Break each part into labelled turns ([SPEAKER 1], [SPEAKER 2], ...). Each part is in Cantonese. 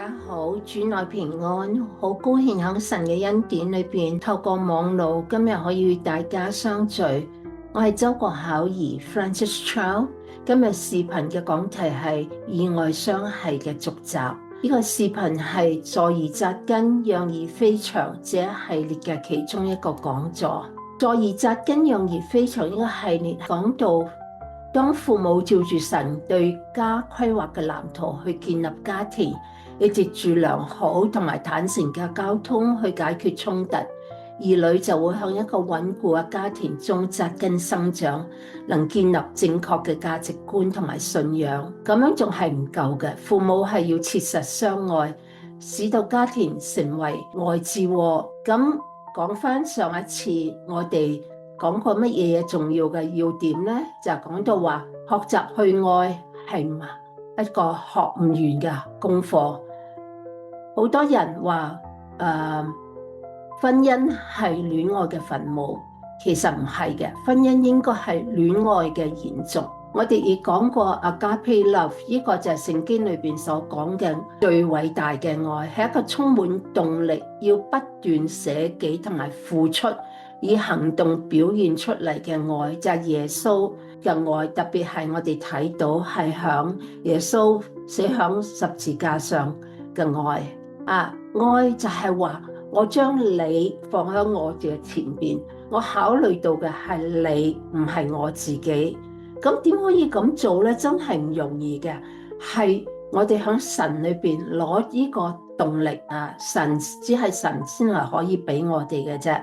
[SPEAKER 1] 家好，主內平安，好高興喺神嘅恩典裏邊，透過網路今日可以與大家相聚。我係周國巧兒 Francis Chow， 今日視頻嘅講題係意外傷係嘅續集。呢個視頻係坐而扎根，讓而飛翔這一系列嘅其中一個講座。坐而扎根，讓而飛翔呢個系列講到，當父母照住神對家規劃嘅藍圖去建立家庭，要藉住良好同埋坦誠嘅溝通去解決衝突，兒女就會向一個穩固嘅家庭中扎根生長，能建立正確嘅價值觀同埋信仰。咁樣仲係唔夠嘅，父母係要切實相愛，使到家庭成為愛之窩。咁講返上一次我哋講過乜嘢重要嘅要點呢？就係講到話學習去愛係一個學唔完嘅功課。好多人話婚姻係戀愛嘅墳墓，其實唔係嘅，婚姻應該係戀愛嘅延續。我哋亦講過 Agape Love， 呢個就係聖經裏邊所講嘅最偉大嘅愛，係一個充滿動力，要不斷捨己同埋付出，以行動表現出嚟嘅愛，就係耶穌嘅愛。特別係我哋睇到係響耶穌寫響十字架上嘅愛。愛就係話我將你放喺我嘅前邊，我考慮到嘅係你，唔係我自己。咁點可以咁做呢？真係唔容易嘅，係我哋響神裏邊攞呢個動力啊！神只係神先係可以俾我哋嘅啫。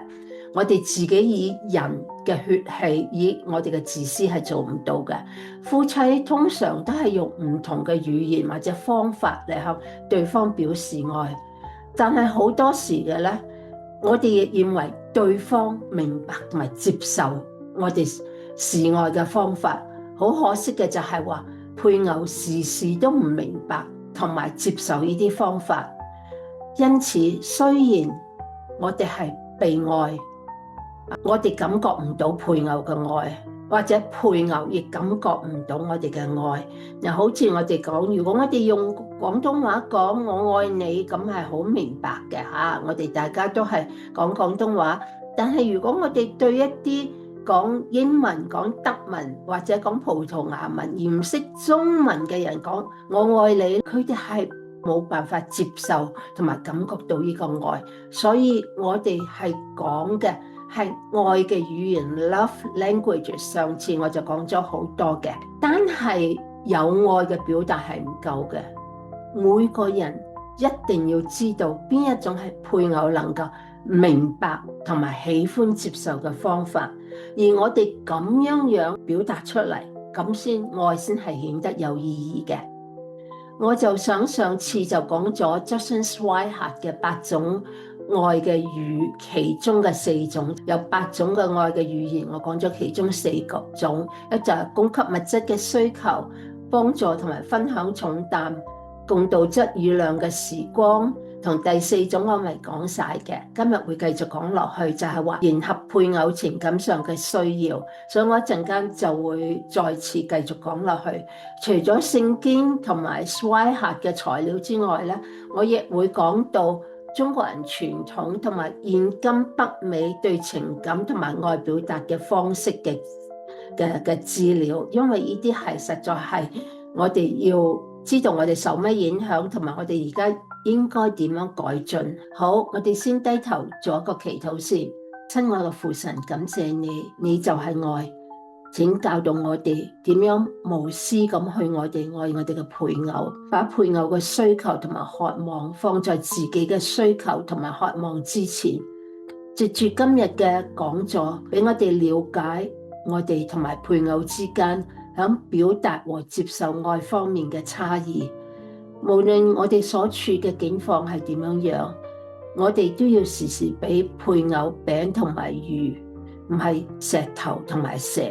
[SPEAKER 1] 我哋自己以人嘅血氣，以我哋嘅自私係做唔到嘅。夫妻通常都係用唔同嘅語言或者方法嚟向對方表示愛，但係好多時嘅咧，我哋亦認為對方明白同埋接受我哋示愛嘅方法。好可惜嘅就係話，配偶時時都唔明白同埋接受呢啲方法。因此，雖然我哋係被愛，我哋感覺唔到配偶嘅愛，或者配偶亦感覺唔到我哋嘅愛。嗱，好似我哋講，如果我哋用廣東話講我愛你，咁係好明白嘅嚇。我哋大家都係講廣東話，但係如果我哋對一啲講英文、講德文或者講葡萄牙文而唔識中文嘅人講我愛你，佢哋係冇辦法接受同埋感覺到呢個愛。所以我哋係講嘅係愛嘅語言 love language。上次我就講咗好多嘅，單係有愛嘅表達係唔夠嘅。每個人一定要知道邊一種係配偶能夠明白同埋喜歡接受嘅方法，而我哋咁樣表達出嚟，咁愛先係顯得有意義嘅。我就想上次就講咗 Justin Swihart 嘅8種愛嘅語，其中嘅4種，有8種嘅愛嘅語言，我講咗其中4個種，一就係供給物質嘅需求，幫助同埋分享重擔，共度質與量嘅時光，同第4種我未講晒嘅，今日會繼續講落去，就係話迎合配偶情感上嘅需要，所以我一陣間就會再次繼續講落去。除咗聖經同埋 Swihart 嘅材料之外咧，我亦會講到中國人傳統同埋現今北美對情感同埋愛表達嘅方式嘅資料，因為呢啲係實在係我哋要知道我哋受咩影響，同埋我哋而家應該點樣改進。好，我哋先低頭做一個祈禱先。親愛嘅父神，感謝你，你就係愛，請教導我哋點樣無私咁去我哋愛我哋嘅配偶，把配偶嘅需求同埋渴望放在自己嘅需求同埋渴望之前。藉住今日嘅講座，俾我哋了解我哋同埋配偶之間喺表達和接受愛方面嘅差異。無論我哋所處嘅境況係點樣，我哋都要時時俾配偶餅同埋魚，唔係石頭同埋蛇。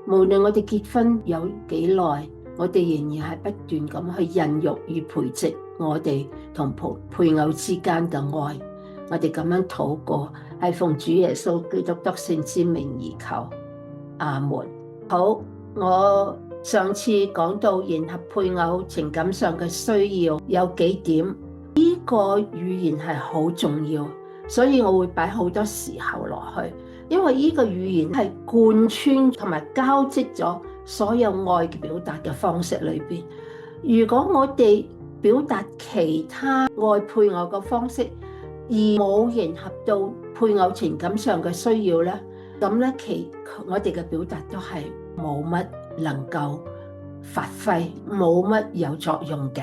[SPEAKER 1] 無論我哋結婚有幾耐，我哋仍然係不斷咁去孕育與培植我哋同配偶之間嘅愛。我哋咁樣禱告，係奉主耶穌基督得勝之名而求，阿門。好，我上次講到迎合配偶情感上嘅需要有幾點，個語言係好重要，所以我會擺好多時候落去，因為呢個語言係貫穿同埋交織咗所有愛嘅表達嘅方式裏邊。如果我哋表達其他愛配偶嘅方式，而冇迎合到配偶情感上嘅需要咧，咁咧我哋嘅表達都係冇乜能夠發揮，冇乜有作用嘅。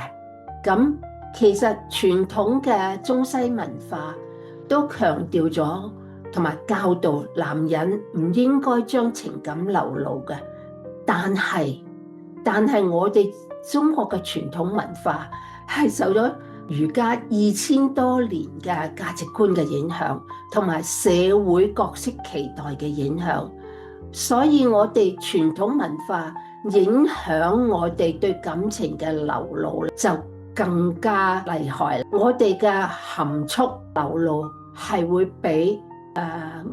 [SPEAKER 1] 咁其實傳統嘅中西文化都強調咗同埋教導男人唔應該將情感流露嘅，但係我哋中國嘅傳統文化係受咗儒家2000多年嘅價值觀嘅影響，同埋社會角色期待嘅影響，所以我哋傳統文化影響我哋對感情嘅流露就更加厲害。我哋嘅含蓄流露係會比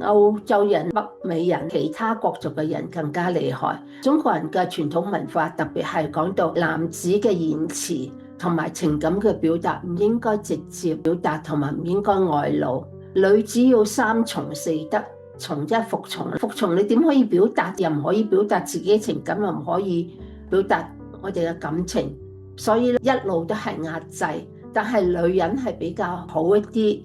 [SPEAKER 1] 歐洲人、北美人、其他國族嘅人更加厲害。中國人嘅傳統文化特別係講到男子嘅言辭同埋情感嘅表達唔應該直接表達，同埋唔應該外露。女子要三從四德，從即係服從，服從你點可以表達？又唔可以表達自己嘅情感，又唔可以表達我哋嘅感情，所以一路都係壓制。但係女人係比較好一啲，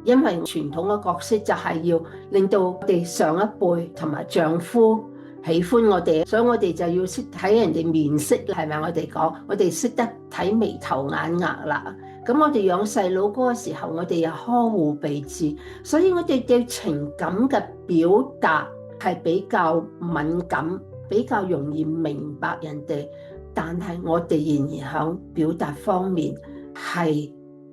[SPEAKER 1] 因為傳統嘅角色就係要令到我哋上一輩同埋丈夫喜歡我哋，所以我哋就要識睇人哋面色，係咪？我哋講，我哋識得睇眉頭眼額啦。咁我哋養細佬哥嘅時候，我哋又呵護備至，所以我哋對情感嘅表達係比較敏感，比較容易明白人哋。但係我哋仍然喺表達方面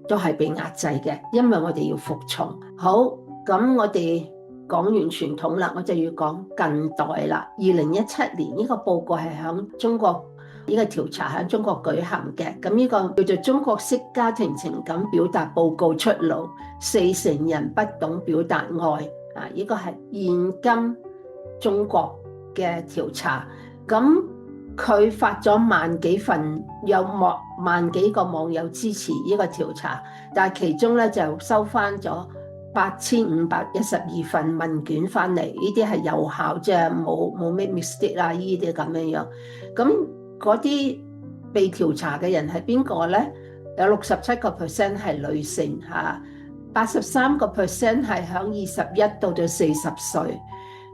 [SPEAKER 1] 都係被壓制嘅，因為我哋要服從。好，咁我哋講完傳統啦，我就要講近代啦。2017年呢個報告係喺中國，呢個調查喺中國舉行嘅。咁呢個叫做中國式家庭情感表達報告出爐，40%人不懂表達愛啊！呢個係現今中國嘅調查。咁佢發咗萬幾份，有萬幾個網友支持呢個調查，但係其中咧就收翻咗8512份問卷翻嚟，呢啲係有效，即係冇咩 mistake 啦，呢啲咁樣樣。咁嗰啲被調查嘅人係邊個咧？有67% 係女性嚇，83% 係響21到40歲，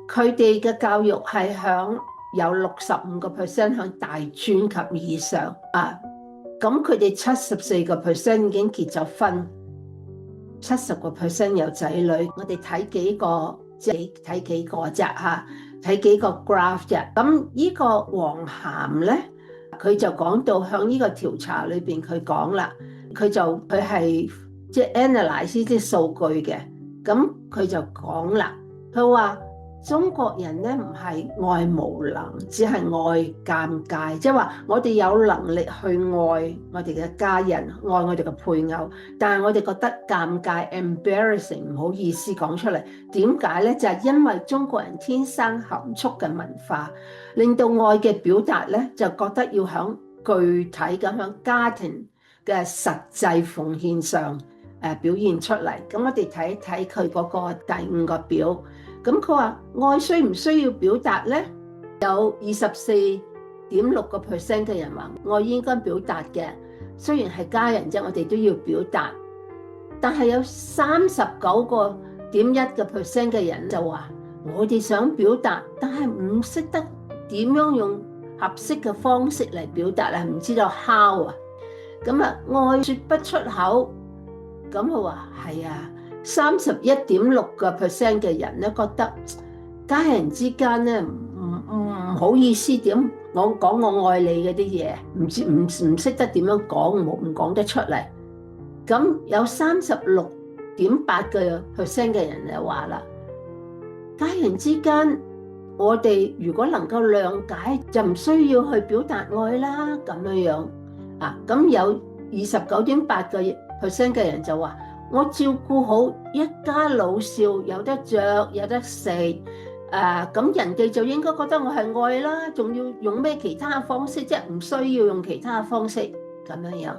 [SPEAKER 1] 佢哋嘅教育係響有65% 響大專及以上啊。咁佢哋74% 已經結咗婚，70% 有仔女。我哋睇幾個，即係睇幾個啫嚇，睇幾個 graph 啫。咁呢個黃涵咧，佢就講到響呢個調查裏邊，佢講啦，佢係即係 analyze 啲數據嘅。咁佢就講啦，佢話中國人咧唔係愛無能，只係愛尷尬，即係話我哋有能力去愛我哋嘅家人，愛我哋嘅配偶，但係我哋覺得尷尬 embarrassing， 唔好意思講出嚟。點解咧？就係因為中國人天生含蓄嘅文化，令到愛嘅表達咧就覺得要響具體咁響家庭嘅實際奉獻上表現出嚟。咁我哋睇一睇佢嗰個第5個表。咁佢話愛需唔需要表達呢？有24.6% 嘅人話愛應該表達嘅，雖然係家人啫，我哋都要表達。但係有39.1% 嘅人就話我哋想表達，但係唔識得點樣用合適嘅方式嚟表達啊，唔知道 how 啊。咁啊，愛說不出口。咁佢話係啊。31.6% 嘅人咧覺得家人之間咧唔好意思點講我愛你嗰啲嘢，唔識得點樣講，唔講得出嚟。咁有36.8% 嘅人就話啦，家人之間我哋如果能夠諒解，就唔需要去表達愛啦咁樣樣啊。咁有29.8% 嘅人就話，我照顧好一家老少，有得着有得食，咁人哋就應該覺得我係愛啦，仲要用咩其他嘅方式？即係唔需要用其他嘅方式咁樣樣。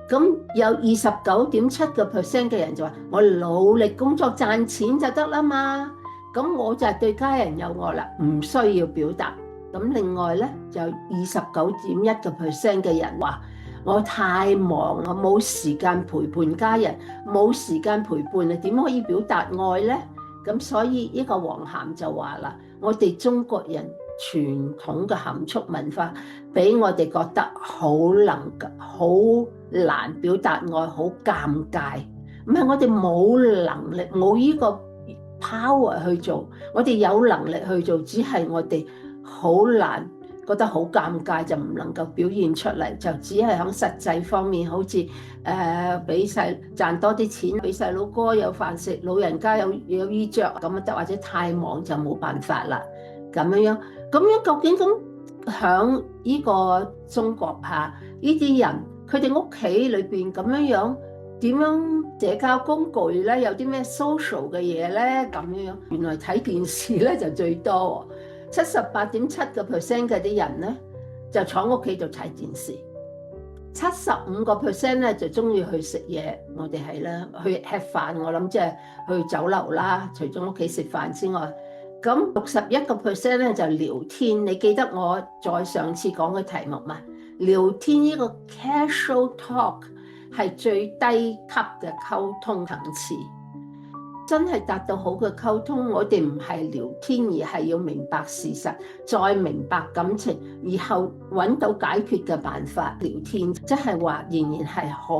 [SPEAKER 1] 咁有29.7% 嘅人就話我努力工作賺錢就得啦嘛，咁我就係對家人有愛啦，唔需要表達。咁另外咧就有29.1% 嘅人話我太忙，我冇時間陪伴家人，冇時間陪伴啊，點可以表達愛咧？咁所以呢個黃涵就話啦，我哋中國人傳統嘅含蓄文化，俾我哋覺得好難表達愛，好尷尬。唔係我哋冇能力，冇呢個 power 去做，我哋有能力去做，只係我哋好難，覺得好尷尬，就唔能夠表現出嚟，就只係喺實際方面，好似俾賺多啲錢，俾細佬哥有飯食，老人家有衣着咁得，或者太忙就冇辦法啦，咁樣究竟咁響呢個中國下呢啲人，佢哋屋企裏邊咁樣點樣社交工具咧？有啲咩 social 嘅嘢咧？咁樣原來睇電視咧就最多，78.7% 嘅啲人咧就坐屋企度睇電視，75% 咧就中意去食嘢。我哋係啦，去吃飯，我諗即係去酒樓啦，除咗屋企食飯之外。咁61% 咧就聊天，你記得我再上次講嘅題目嘛？聊天呢個 casual talk 係最低級嘅溝通層次，真係達到好嘅溝通。我哋唔係聊天，而係要明白事實，再明白感情，然後揾到解決嘅辦法。聊天即係話仍然係好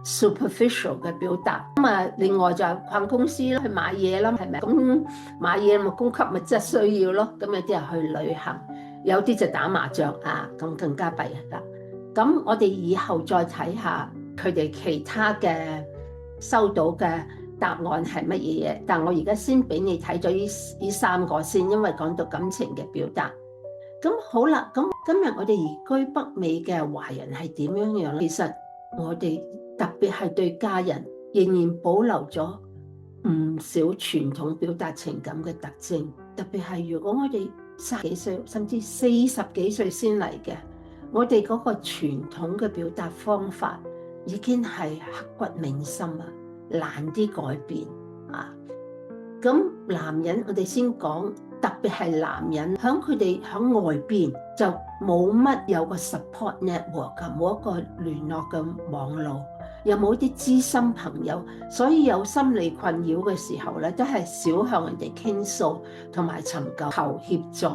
[SPEAKER 1] superficial 嘅表達。另外就係逛公司啦，去買嘢啦，係咪？咁買嘢咪供給物質需要咯。咁有啲人去旅行，有啲就打麻將啊，咁更加弊啦。咁我哋以後再睇下佢哋其他嘅收到嘅答案係乜嘢嘢。但我而家先俾你睇咗呢3個先，因為講到感情嘅表達。咁好啦，咁今日我哋移居北美嘅華人係點樣樣咧？其實我哋特別係對家人仍然保留咗唔少傳統表達情感嘅特徵，特別係如果我哋30幾歲甚至40幾歲先嚟嘅，我哋嗰個傳統嘅表達方法已經係刻骨銘心啊，難啲改變啊。咁男人我哋先講，特別係男人佢哋喺外邊就冇乜有個 support network， 冇一個聯絡嘅網絡，又冇啲知心朋友，所以有心理困擾嘅時候咧，都係少向人哋傾訴同埋尋求協助。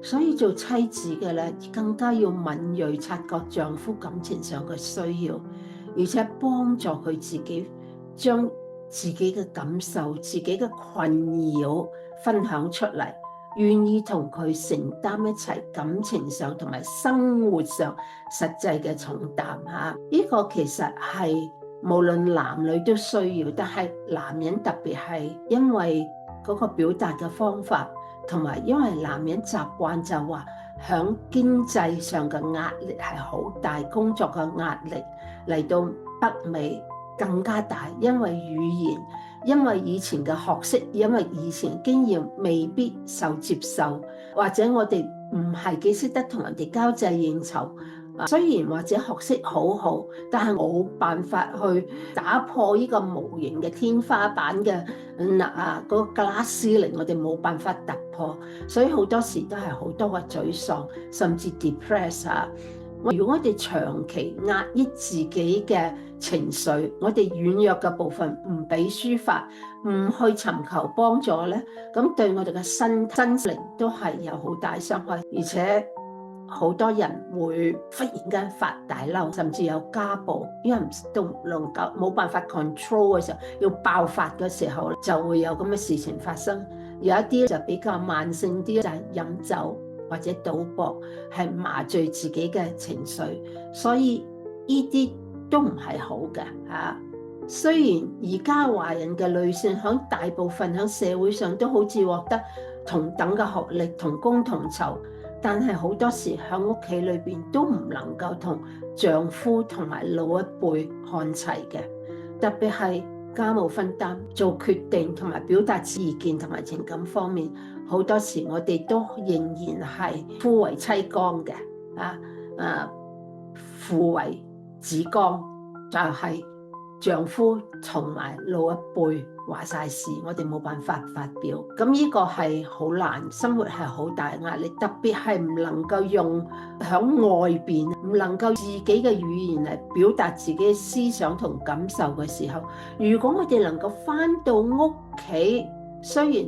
[SPEAKER 1] 所以做妻子嘅咧，更加要敏銳察覺丈夫感情上嘅需要，而且幫助佢自己將自己嘅感受、自己嘅困擾分享出嚟，願意同佢承擔一齊感情上同埋生活上實際嘅重擔嚇。呢個其實係無論男女都需要，但係男人特別係因為嗰個表達嘅方法。同埋，因為男人習慣就話，響經濟上嘅壓力係好大，工作嘅壓力嚟到北美更加大，因為語言，因為以前嘅學識，因為以前經驗未必受接受，或者我哋唔係幾識得同人哋交際應酬。雖然或者學識好好，但係冇辦法去打破呢個無形嘅天花板嘅嗰個 glass ceiling，我哋冇辦法突破，所以好多時都係好多嘅沮喪，甚至 depress 啊。如果我哋長期壓抑自己嘅情緒，我哋軟弱嘅部分唔俾抒發，唔去尋求幫助咧，咁對我哋嘅身靈都係有好大傷害，而且好多人會忽然間發大嬲，甚至有家暴，因為都能夠冇辦法 control 嘅時候，要爆發嘅時候就會有咁嘅事情發生。有一啲就比較慢性啲，就係飲酒或者賭博，係麻醉自己嘅情緒，所以呢啲都唔係好嘅嚇。雖然而家華人嘅女性喺大部分喺社會上都好似獲得同等嘅學歷，同工同酬。但係好多時喺屋企裏邊都唔能夠同丈夫同埋老一輩看齊嘅，特別係家務分擔、做決定同埋表達意見同埋情感方面，好多時我哋都仍然係夫為妻綱嘅，父為子綱，就係丈夫同埋老一輩話晒事，我哋冇辦法發表。咁呢個係好難，生活係好大壓力，特別係唔能夠用響外邊，唔能夠自己嘅語言嚟表達自己嘅思想同感受嘅時候，如果我哋能夠返到屋企，雖然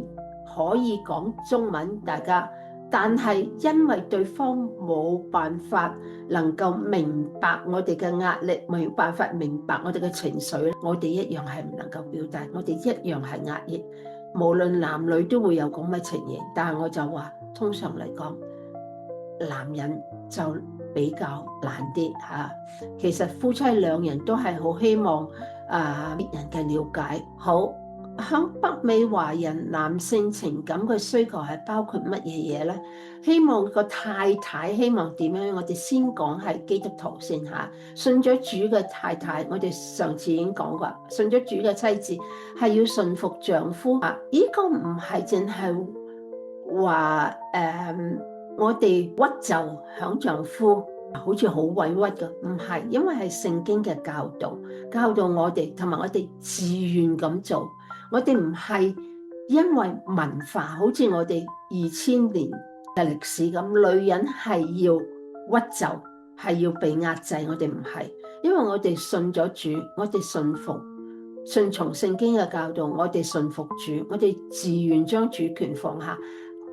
[SPEAKER 1] 可以講中文，大家，但係因為對方冇辦法能夠明白我哋嘅壓力，冇辦法明白我哋嘅情緒，我哋一樣係唔能夠表達，我哋一樣係壓抑。無論男女都會有咁嘅情形，但係我就話，通常嚟講，男人就比較難啲嚇。其實夫妻兩人都係好希望別人嘅了解。好，響北美華人男性情感嘅需求係包括乜嘢嘢咧？希望個太太希望點樣？我哋先講係基督徒先嚇。信咗主嘅太太，我哋上次已經講過，信咗主嘅妻子係要順服丈夫啊！呢個唔係淨係話我哋屈就響丈夫，好似好委屈㗎，唔係，因為係聖經嘅教導我哋，同埋我哋自願咁做。我哋唔係因為文化，好似我哋2000年嘅歷史咁，女人係要屈就，係要被壓制。我哋唔係，因為我哋信咗主，我哋順從聖經嘅教導，我哋順服主，我哋自願將主權放下。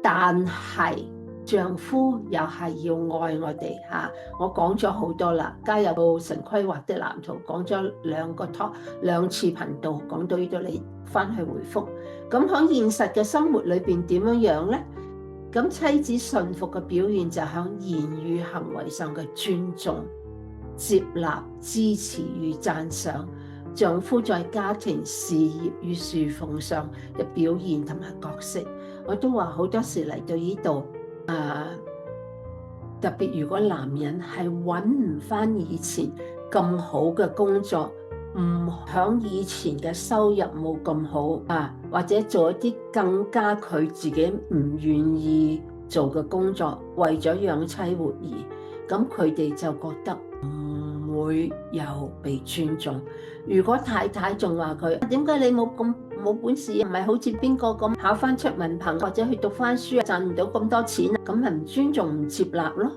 [SPEAKER 1] 但係丈夫又係要愛我哋嚇。我講咗好多啦，加入到神規劃的藍圖，講咗2次頻道，講到呢度，你翻去回覆。咁喺現實嘅生活裏邊點樣樣咧？咁妻子順服嘅表現就喺言語行為上嘅尊重、接納、支持與讚賞。丈夫在家庭事業與侍奉上嘅表現同埋角色，我都話好多時嚟到呢度。特別如果男人係揾唔返以前咁好嘅工作，唔響以前嘅收入冇咁好或者做一啲更加佢自己唔願意做嘅工作，為咗養妻活兒，咁佢哋就覺得唔會有被尊重。如果太太仲話佢，點解你冇本事，唔係好似邊個咁考翻出文憑或者去讀翻書賺唔到咁多錢，咁係唔尊重、唔接納咯，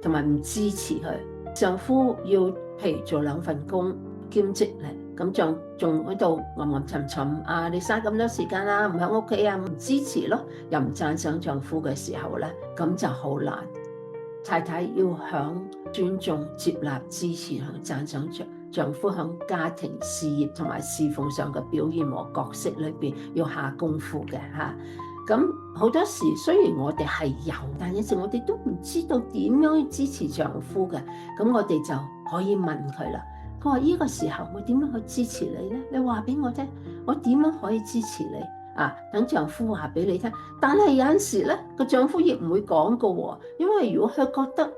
[SPEAKER 1] 同埋唔支持佢。丈夫要譬如做2份工兼職咧，咁仲喺度吟沉沉你嘥咁多時間啦，唔喺屋企唔支持咯，又唔讚賞丈夫嘅時候咧，咁就好難。太太要響尊重、接納、支持同讚賞丈夫響家庭事業同埋侍奉上嘅表現和角色裏邊要下功夫嘅嚇。咁好多時雖然我哋係有，但有時我哋都唔知道點樣去支持丈夫嘅。咁我哋就可以問佢啦。佢話呢個時候我點樣去支持你咧？你話俾我聽，我點樣可以支持你等丈夫話俾你聽。但係有陣時咧，個丈夫亦唔會講㗎喎，因為如果佢覺得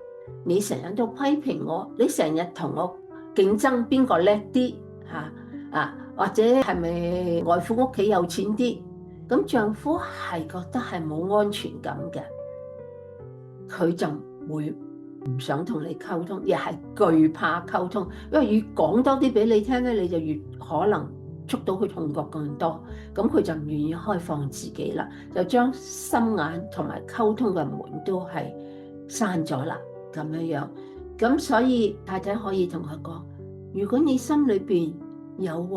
[SPEAKER 1] 你成日都批評我，你成日同我競爭邊個叻啲或者係咪外父屋企有錢啲？咁丈夫係覺得係冇安全感嘅，佢就會唔想同你溝通，亦係懼怕溝通，因為越講多啲俾你聽咧，你就越可能觸到佢痛覺更多，咁佢就唔願意開放自己啦，就將心眼同埋溝通嘅門都係閂咗啦，咁樣。咁所以太太可以同佢講，如果你心裏邊有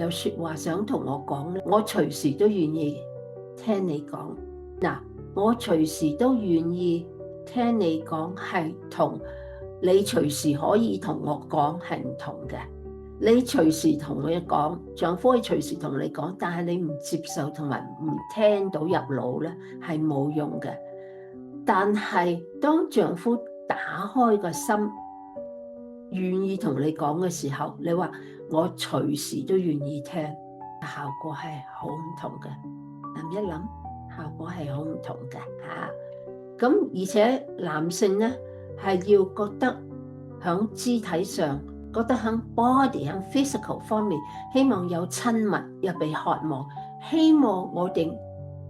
[SPEAKER 1] 說話想同我講咧，我隨時都願意聽你講。我隨時都願意聽你講，係同你隨時可以同我講係唔同嘅。你隨時同我講，丈夫可以隨時同你講，但係你唔接受同埋唔聽到入腦咧，係冇用嘅。但係當丈夫打開個心，願意同你講嘅時候，你話我隨時都願意聽，效果係好唔同嘅。諗一諗，效果係好唔同嘅嚇。咁而且男性咧係要覺得響肢體上，覺得響 body 響 physical 方面，希望有親密又被渴望，希望我哋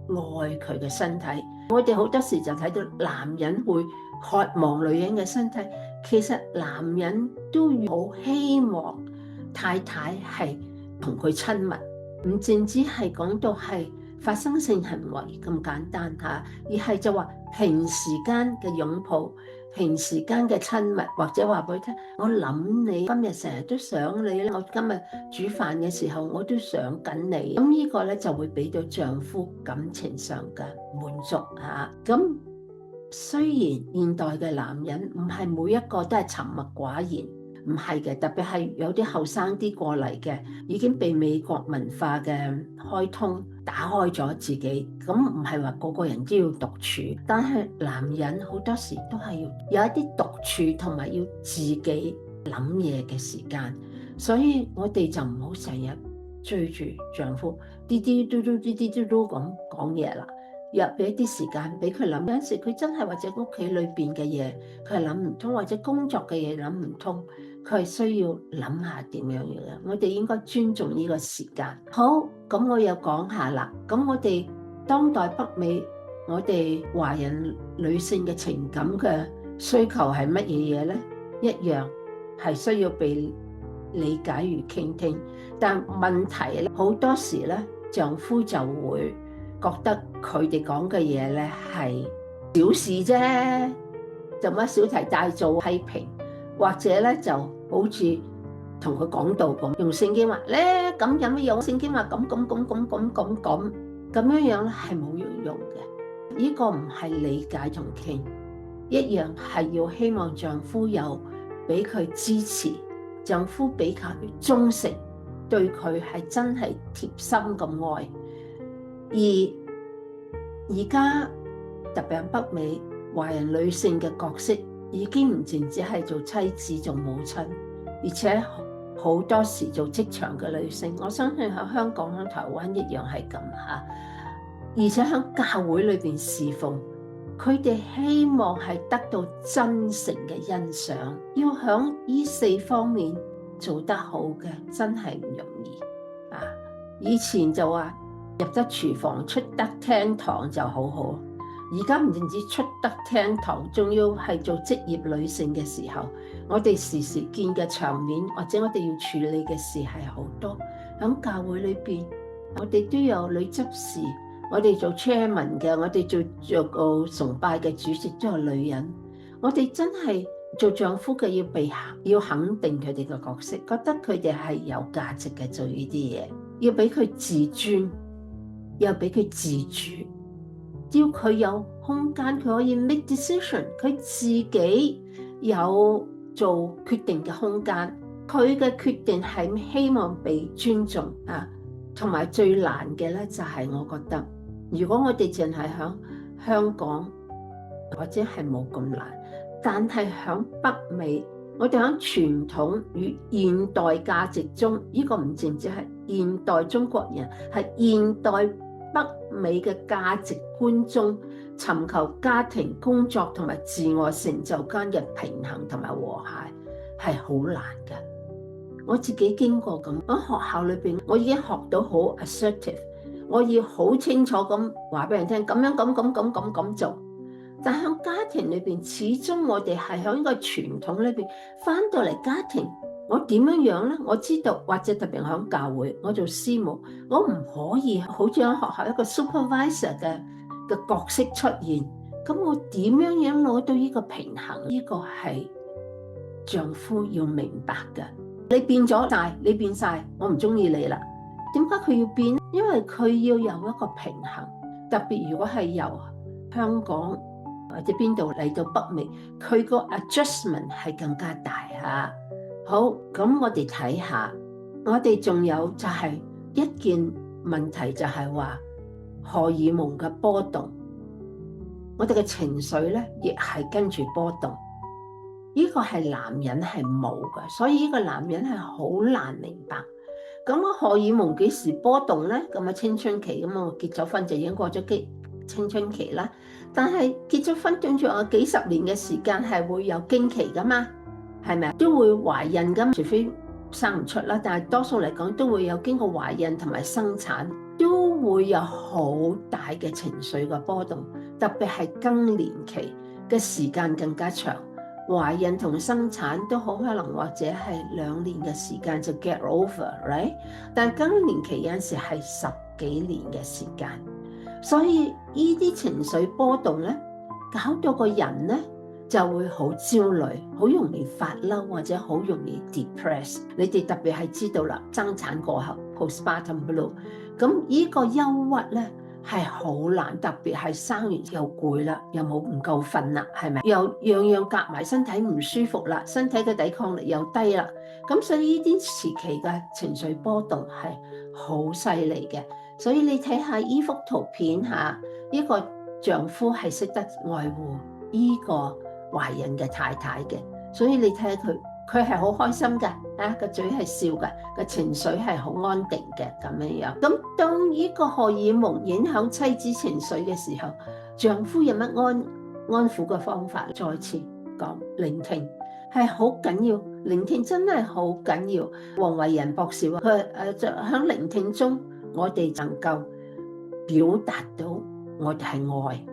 [SPEAKER 1] 愛佢嘅身體。我哋好多時就睇到男人會渴望女人嘅身體，其實男人都好希望太太係同佢親密，唔淨止係講到係發生性行為咁簡單嚇，而係就話平時間嘅擁抱、平時間嘅親密，或者話俾佢聽，我諗你今日成日都想你咧，我今日煮飯嘅時候我都想緊你。咁呢個咧就會俾到丈夫感情上嘅滿足嚇。咁雖然現代嘅男人唔係每一個都係沉默寡言，唔係嘅，特別係有啲後生啲過嚟嘅，已經被美國文化嘅開通打開咗自己，咁唔係話個個人都要獨處，但係男人好多時都係要有一啲獨處同埋要自己諗嘢嘅時間，所以我哋就唔好成日追住丈夫啲啲嘟嘟啲啲嘟嘟咁講嘢啦。若俾一啲時間俾佢諗，有陣時佢真係或者屋企裏邊嘅嘢佢係諗唔通，或者工作嘅嘢諗唔通，佢係需要諗下點樣嘅。我哋應該尊重呢個時間。好，咁我又講下啦。咁我哋當代北美，我哋華人女性嘅情感嘅需求係乜嘢嘢呢？一樣係需要被理解與傾聽，但問題咧好多時咧，丈夫就會覺得佢哋講嘅嘢咧係小事啫，做乜小題大做批評，或者咧就好似同佢講道咁，用聖經話咧咁有乜用？聖經話咁樣樣咧係冇用嘅。呢個唔係理解同傾，一樣係要希望丈夫有俾佢支持，丈夫比較忠誠，對佢係真係貼心咁愛。而家特別係北美華人女性嘅角色已經唔淨止係做妻子做母親，而且好多時做職場嘅女性，我相信喺香港喺台灣一樣係咁嚇。而且喺教會裏邊侍奉，佢哋希望係得到真誠嘅欣賞，要喺呢4方面做得好嘅，真係唔容易啊！以前就話入得廚房出得廳堂就好好，而家唔淨止出得廳堂，仲要係做職業女性嘅時候，我哋時時見嘅場面或者我哋要處理嘅事係好多。喺教會裏邊，我哋都有女執事，我哋做 chairman 嘅，我哋做個崇拜嘅主席都有女人。我哋真係做丈夫嘅要肯定佢哋嘅角色，覺得佢哋係有價值嘅，做呢啲嘢，要俾佢自尊，又俾佢自主，要佢有空間，佢可以 make decision， 佢自己有做決定嘅空間，佢嘅決定係希望被尊重啊。同埋最難嘅咧就係我覺得，如果我哋淨係喺香港或者係冇咁難，但係喺北美，我哋喺傳統與現代價值中，呢個唔淨止係現代中國人，係現代北美嘅價值觀中，尋求家庭、工作同埋自我成就間嘅平衡同埋和諧係好難嘅。我自己經過咁喺學校裏邊，我已經學到好 assertive， 我要好清楚咁話俾人聽，咁樣咁做。但喺家庭裏邊，始終我哋係喺呢個傳統裏邊翻到嚟家庭，我點樣樣咧？我知道，或者特別喺教會，我做師母，我唔可以好似喺學校一個 supervisor 嘅角色出現。咁我點樣樣攞到呢個平衡？呢個係丈夫要明白嘅。你變咗晒，你變晒，我唔中意你啦。點解佢要變？因為佢要有一個平衡。特別如果係由香港或者邊度嚟到北美，佢個 adjustment 係更加大嚇。好，咁我哋睇下，我哋仲有就係一件問題，就係話荷爾蒙嘅波動，我哋嘅情緒咧亦係跟住波動。呢個係男人係冇嘅，所以呢個男人係好難明白。咁個荷爾蒙幾時波動咧？咁啊青春期，咁我結咗婚就已經過咗青春期啦。但係結咗婚仲有幾十年嘅時間係會有經期噶嘛？係咪都會懷孕噶？除非生唔出啦，但係多數嚟講都會有經過懷孕同埋生產，都會有好大嘅情緒嘅波動，特別係更年期嘅時間更加長。懷孕同生產都好可能或者係2年嘅時間就 get over，right？ 但更年期有陣時係10幾年嘅時間，所以呢啲情緒波動咧，搞到個人咧就會好焦慮，好容易發嬲或者好容易 depress。你哋特別係知道啦，生產過後 postpartum blue， 咁呢個憂鬱咧係好難，特別係生完又攰啦，又冇唔夠瞓啦，係咪？又樣樣夾埋，身體唔舒服啦，身體嘅抵抗力又低啦，咁所以呢啲時期嘅情緒波動係好犀利嘅。所以你睇下呢幅圖片下，呢個丈夫係識得愛護呢個懷孕嘅太太嘅，所以你睇下佢係好開心嘅，個嘴係笑嘅，個情緒係好安定嘅咁樣樣。咁當呢個荷爾蒙影響妻子情緒嘅時候，丈夫有乜安撫嘅方法？再次講，聆聽係好緊要，聆聽真係好緊要。黃維仁博士話佢就喺聆聽中，我哋能夠表達到我哋係愛，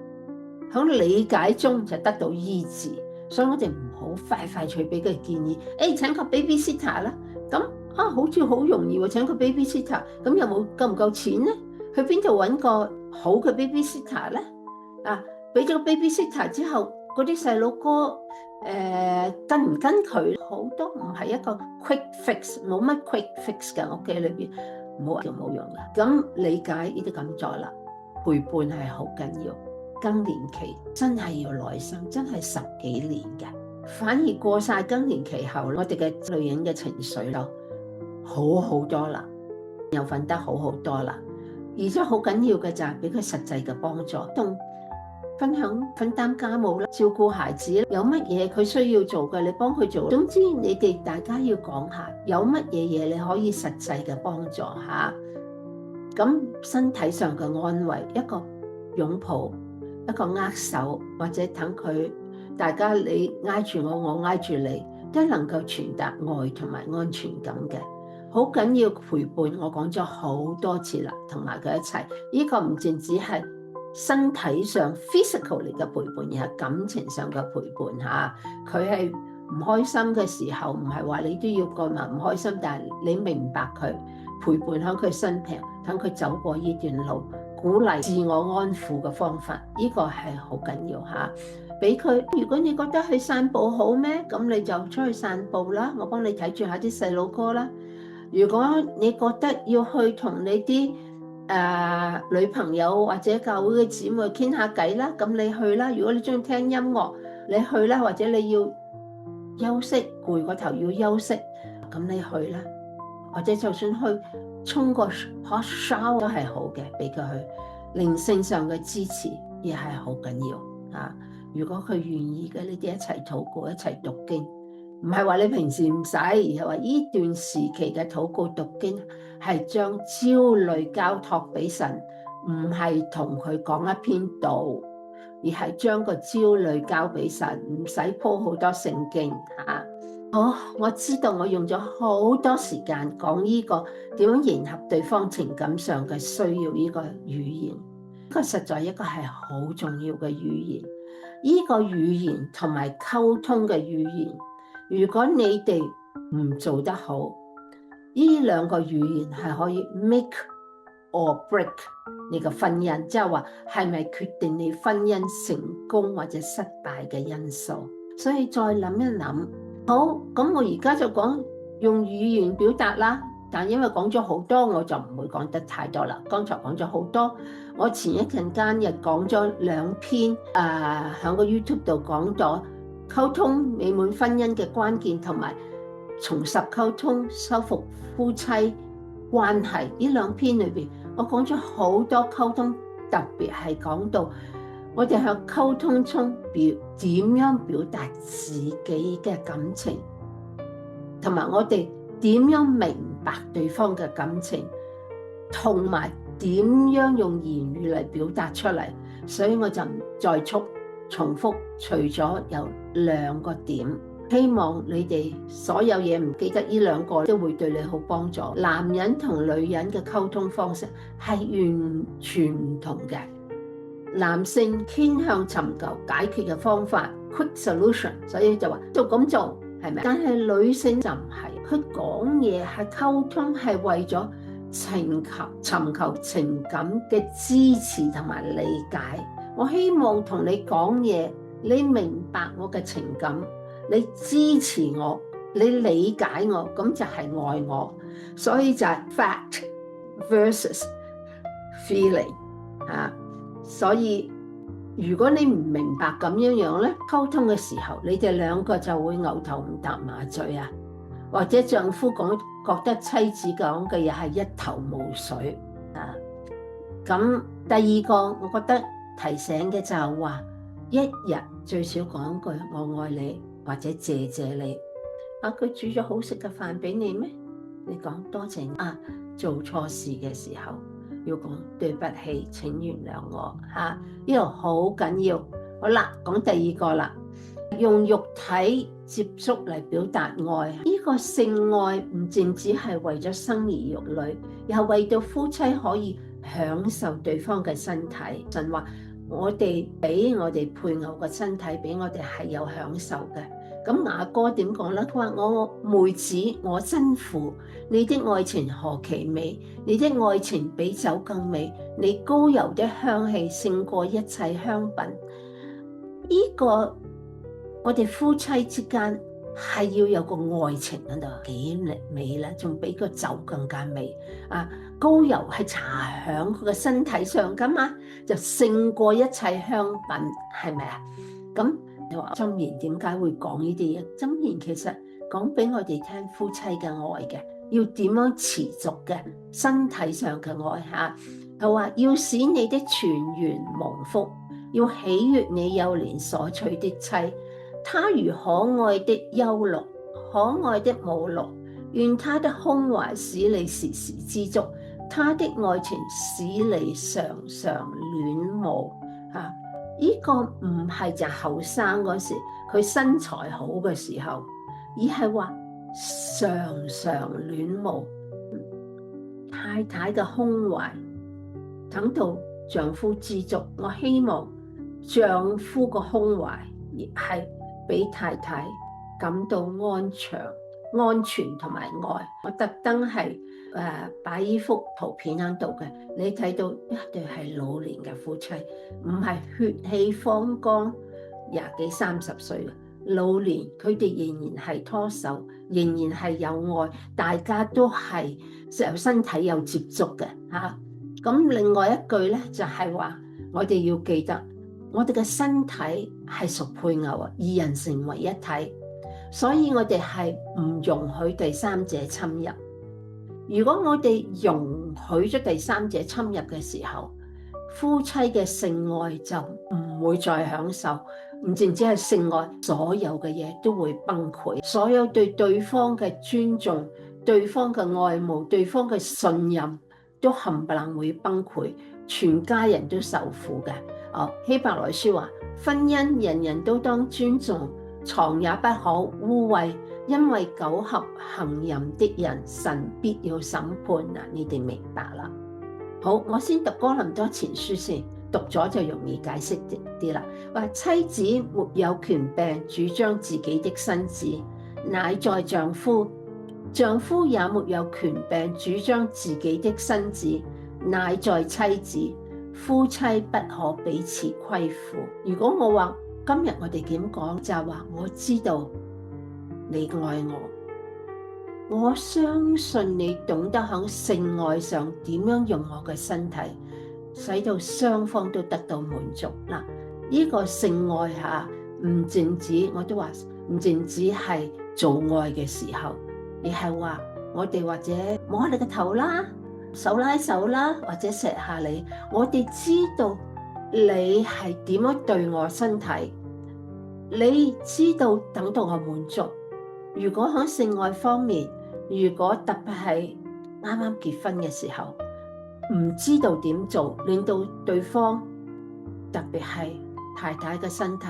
[SPEAKER 1] 喺理解中就得到醫治。所以我哋唔好快脆俾佢建議，請個 babysitter 啦，咁好似好容易喎，請個 babysitter，咁又夠唔夠錢咧？去邊度揾個好嘅 babysitter 咧？俾咗個 babysitter 之後，嗰啲細佬哥跟唔跟佢？好多唔係一個 quick fix， 冇乜 quick fix 嘅屋企裏邊，冇用嘅。咁理解呢啲咁咗啦，陪伴係好緊要。更年期真係要耐心，真係10幾年嘅。反而過晒更年期後，我哋嘅女人嘅情緒就好多啦，又瞓得好多啦。而且好緊要嘅就係俾佢實際嘅幫助，同分擔家務啦，照顧孩子，有乜嘢佢需要做嘅，你幫佢做。總之你哋大家要講下，有乜嘢嘢你可以實際嘅幫助下。咁身體上嘅安慰，一個擁抱，一個握手，或者等佢大家你挨住我，我挨住你，都能夠傳達愛同埋安全感嘅。好緊要陪伴，我講咗好多次啦，同埋佢一齊。呢個唔淨止係身體上 physical 嚟嘅陪伴，而係感情上嘅陪伴嚇。佢係唔開心嘅時候，唔係話你都要過埋唔開心，但係你明白佢，陪伴喺佢身邊，等佢走過呢段路。鼓勵自我安撫嘅方法，呢個係好緊要嚇。俾佢，如果你覺得去散步好咩，咁你就出去散步啦。我幫你睇住下啲細佬哥啦。如果你覺得要去同你啲女朋友或者教會嘅姊妹傾下偈啦，咁你去啦。如果你中意聽音樂，你去啦。或者你要休息，攰個頭要休息，咁你去啦。或者就算去沖個 hot shower 都係好嘅，俾佢去靈性上嘅支持，亦係好緊要嚇。如果佢願意嘅，你哋一齊禱告，一齊讀經，唔係話你平時唔使，而係話呢段時期嘅禱告讀經係將焦慮交託俾神，唔係同佢講一篇道，而係將個焦慮交俾神，唔使鋪好多聖經嚇。我知道我用咗好多時間講呢個點樣迎合對方情感上嘅需要呢個語言，呢個實在一個係好重要嘅語言。呢個語言同埋溝通嘅語言，如果你哋唔做得好，呢兩個語言係可以 make or break 你個婚姻，即係話係咪決定你婚姻成功或者失敗嘅因素。所以再諗一諗。好，咁我而家就講用語言表達啦，但因為講咗好多，我就唔會講得太多啦。剛才講咗好多，我前一陣間又講咗2篇，喺個 YouTube 度講咗溝通美滿婚姻嘅關鍵，同埋重拾溝通修復夫妻關係。呢2篇裏邊，我講咗好多溝通，特別係講到我哋喺溝通中點樣表達自己嘅感情，同埋我哋點樣明白對方嘅感情，同埋點樣用言語嚟表達出嚟。所以我就唔再重複，除咗有2個點，希望你哋所有嘢唔記得呢2個都會對你好幫助。男人同女人嘅溝通方式係完全唔同嘅。男性傾向尋求解決嘅方法， quick solution， 所以就話就咁做，係咪？但係女性就唔係，佢講嘢係溝通，係為咗尋求情感嘅支持同埋理解。我希望同你講嘢，你明白我嘅情感，你支持我，你理解我，咁就係愛我。所以就係 fact versus feeling 啊。所以如果你唔明白咁樣咧，溝通嘅時候，你哋兩個就會牛頭唔搭馬嘴啊，或者丈夫覺得妻子講嘅嘢係一頭霧水啊。咁第二個，我覺得提醒嘅就係話，一日最少講句我愛你，或者謝謝你。啊，佢煮咗好食嘅飯俾你咩？你講多謝啊。做錯事嘅時候要講對不起，請原諒我嚇，呢個好緊要。好啦，講第二個啦，用肉體接觸嚟表達愛。呢個性愛唔淨止係為咗生兒育女，又係為到夫妻可以享受對方嘅身體。神話我哋俾我哋配偶嘅身體俾我哋係有享受嘅。咁雅歌點講咧？佢話我妹子，我真婦，你的愛情何其美，你的愛情比酒更美，你膏油的香氣勝過一切香品。呢個我哋夫妻之間係要有個愛情喺度，幾美咧，仲比個酒更加美啊！膏油係搽響佢個身體上噶嘛，就勝過一切香品，係咪啊？咁你話箴言點解會講呢啲嘢？箴言其實講俾我哋聽夫妻嘅愛嘅，要點樣持續嘅身體上嘅愛嚇。佢話要使你的泉源蒙福，要喜悅你幼年所娶的妻，她如可愛的優鹿，可愛的母鹿，願她的胸懷使你時時知足，她的愛情使你常常戀慕嚇。呢個唔係就後生嗰時佢身材好嘅時候，而係話常常戀慕太太嘅胸懷，等到丈夫知足。我希望丈夫個胸懷亦係俾太太感到安全同埋愛。我特登係擺呢幅圖片喺度嘅，你睇到一對係老年嘅夫妻，唔係血氣方剛20幾30歲嘅老年，佢哋仍然係拖手，仍然係有愛，大家都係身體有接觸嘅嚇。咁另外一句咧就係話，我哋要記得，我哋嘅身體係屬配偶啊，二人成為一體，所以我哋係唔容許第三者侵入。如果我哋容許咗第三者侵入嘅時候，夫妻嘅性愛就唔會再享受，唔淨止係性愛，所有嘅嘢都會崩潰，所有對對方嘅尊重、對方嘅愛慕、對方嘅信任都冚唪唥會崩潰，全家人都受苦嘅。希伯來書話，婚姻人人都當尊重，床也不可污穢，因為苟合行淫的人，神必要審判。你哋明白啦。好，我先讀哥林多前書先，讀咗就容易解釋啲啦。話妻子沒有權柄主張自己的身子，乃在丈夫；丈夫也沒有權柄主張自己的身子，乃在妻子。夫妻不可彼此虧負。如果我話今日我哋點講，就係話我知道你愛我，我相信你懂得喺性愛上點樣用我嘅身體，使到雙方都得到滿足。嗱，呢個性愛嚇唔淨止，我都話唔淨止係做愛嘅時候，而係話我哋或者摸下你個頭啦，手拉手啦，或者錫下你，我哋知道你係點樣對我身體，你知道等到我滿足。如果喺性愛方面，如果特別係啱啱結婚嘅時候，唔知道點做，令到對方特別係太太嘅身體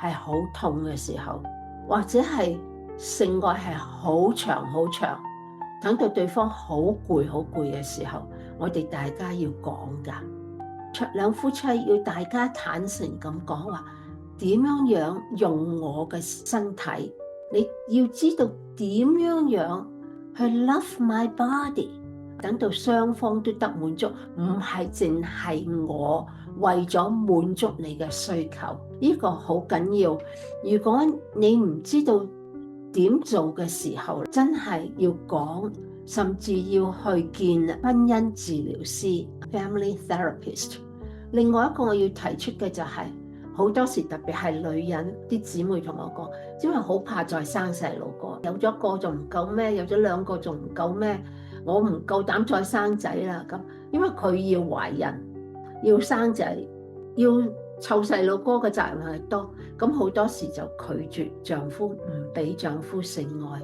[SPEAKER 1] 係好痛嘅時候，或者係性愛係好長好長，等到對方好攰嘅時候，我哋大家要講㗎，兩夫妻要大家坦誠咁講話，點樣用我嘅身體，你要知道點樣去 love my body， 等到雙方都得滿足，唔係淨係我為咗滿足你嘅需求，呢個好緊要。如果你唔知道點做嘅時候，真係要講，甚至要去見婚姻治療師 （family therapist）。另外一個我要提出嘅就係，好多時特別係女人啲姊妹同我講，因為好怕再生細路個，有咗個就唔夠咩，有咗兩個仲唔夠咩，我唔夠膽再生仔啦咁，因為佢要懷孕，要生仔，要湊細路哥嘅責任係多，咁好多時就拒絕丈夫，唔俾丈夫性愛。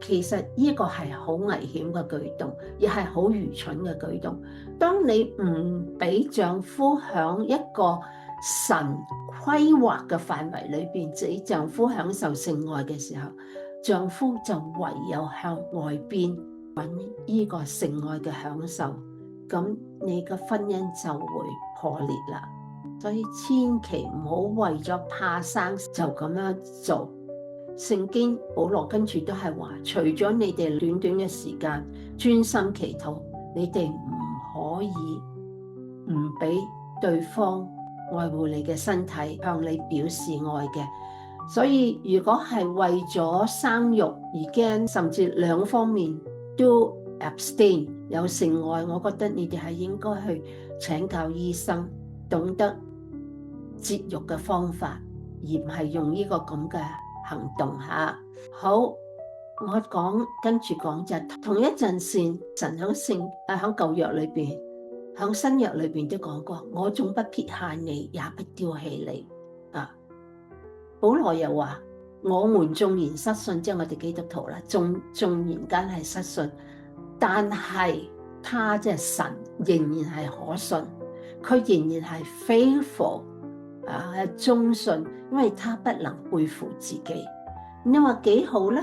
[SPEAKER 1] 其實呢個係好危險嘅舉動，亦係好愚蠢嘅舉動。當你唔俾丈夫響一個神規劃嘅範圍裏邊，俾丈夫享受性愛嘅時候，丈夫就唯有向外邊揾呢個性愛嘅享受，咁你嘅婚姻就會破裂啦。所以千祈唔好為咗怕生就咁樣做。聖經保羅跟住都係話，除咗你哋短短嘅時間專心祈禱，你哋唔可以唔俾對方愛護你嘅身體，向你表示愛嘅。所以如果係為咗生育而驚，甚至兩方面都 abstain 有性愛，我覺得你哋係應該去請教醫生，懂得節育嘅方法，而唔係用呢個咁嘅行動吓。好，我跟住講就同一陣線，神喺舊約裏邊，喺新約裏邊都講過，我總不撇下你，也不丟棄你啊。保羅又話，我們縱然失信，即係我哋基督徒啦，縱然間係失信，但係他即係神仍然係可信，佢仍然係 faithful 忠信，因為他不能背負自己。你話幾好呢？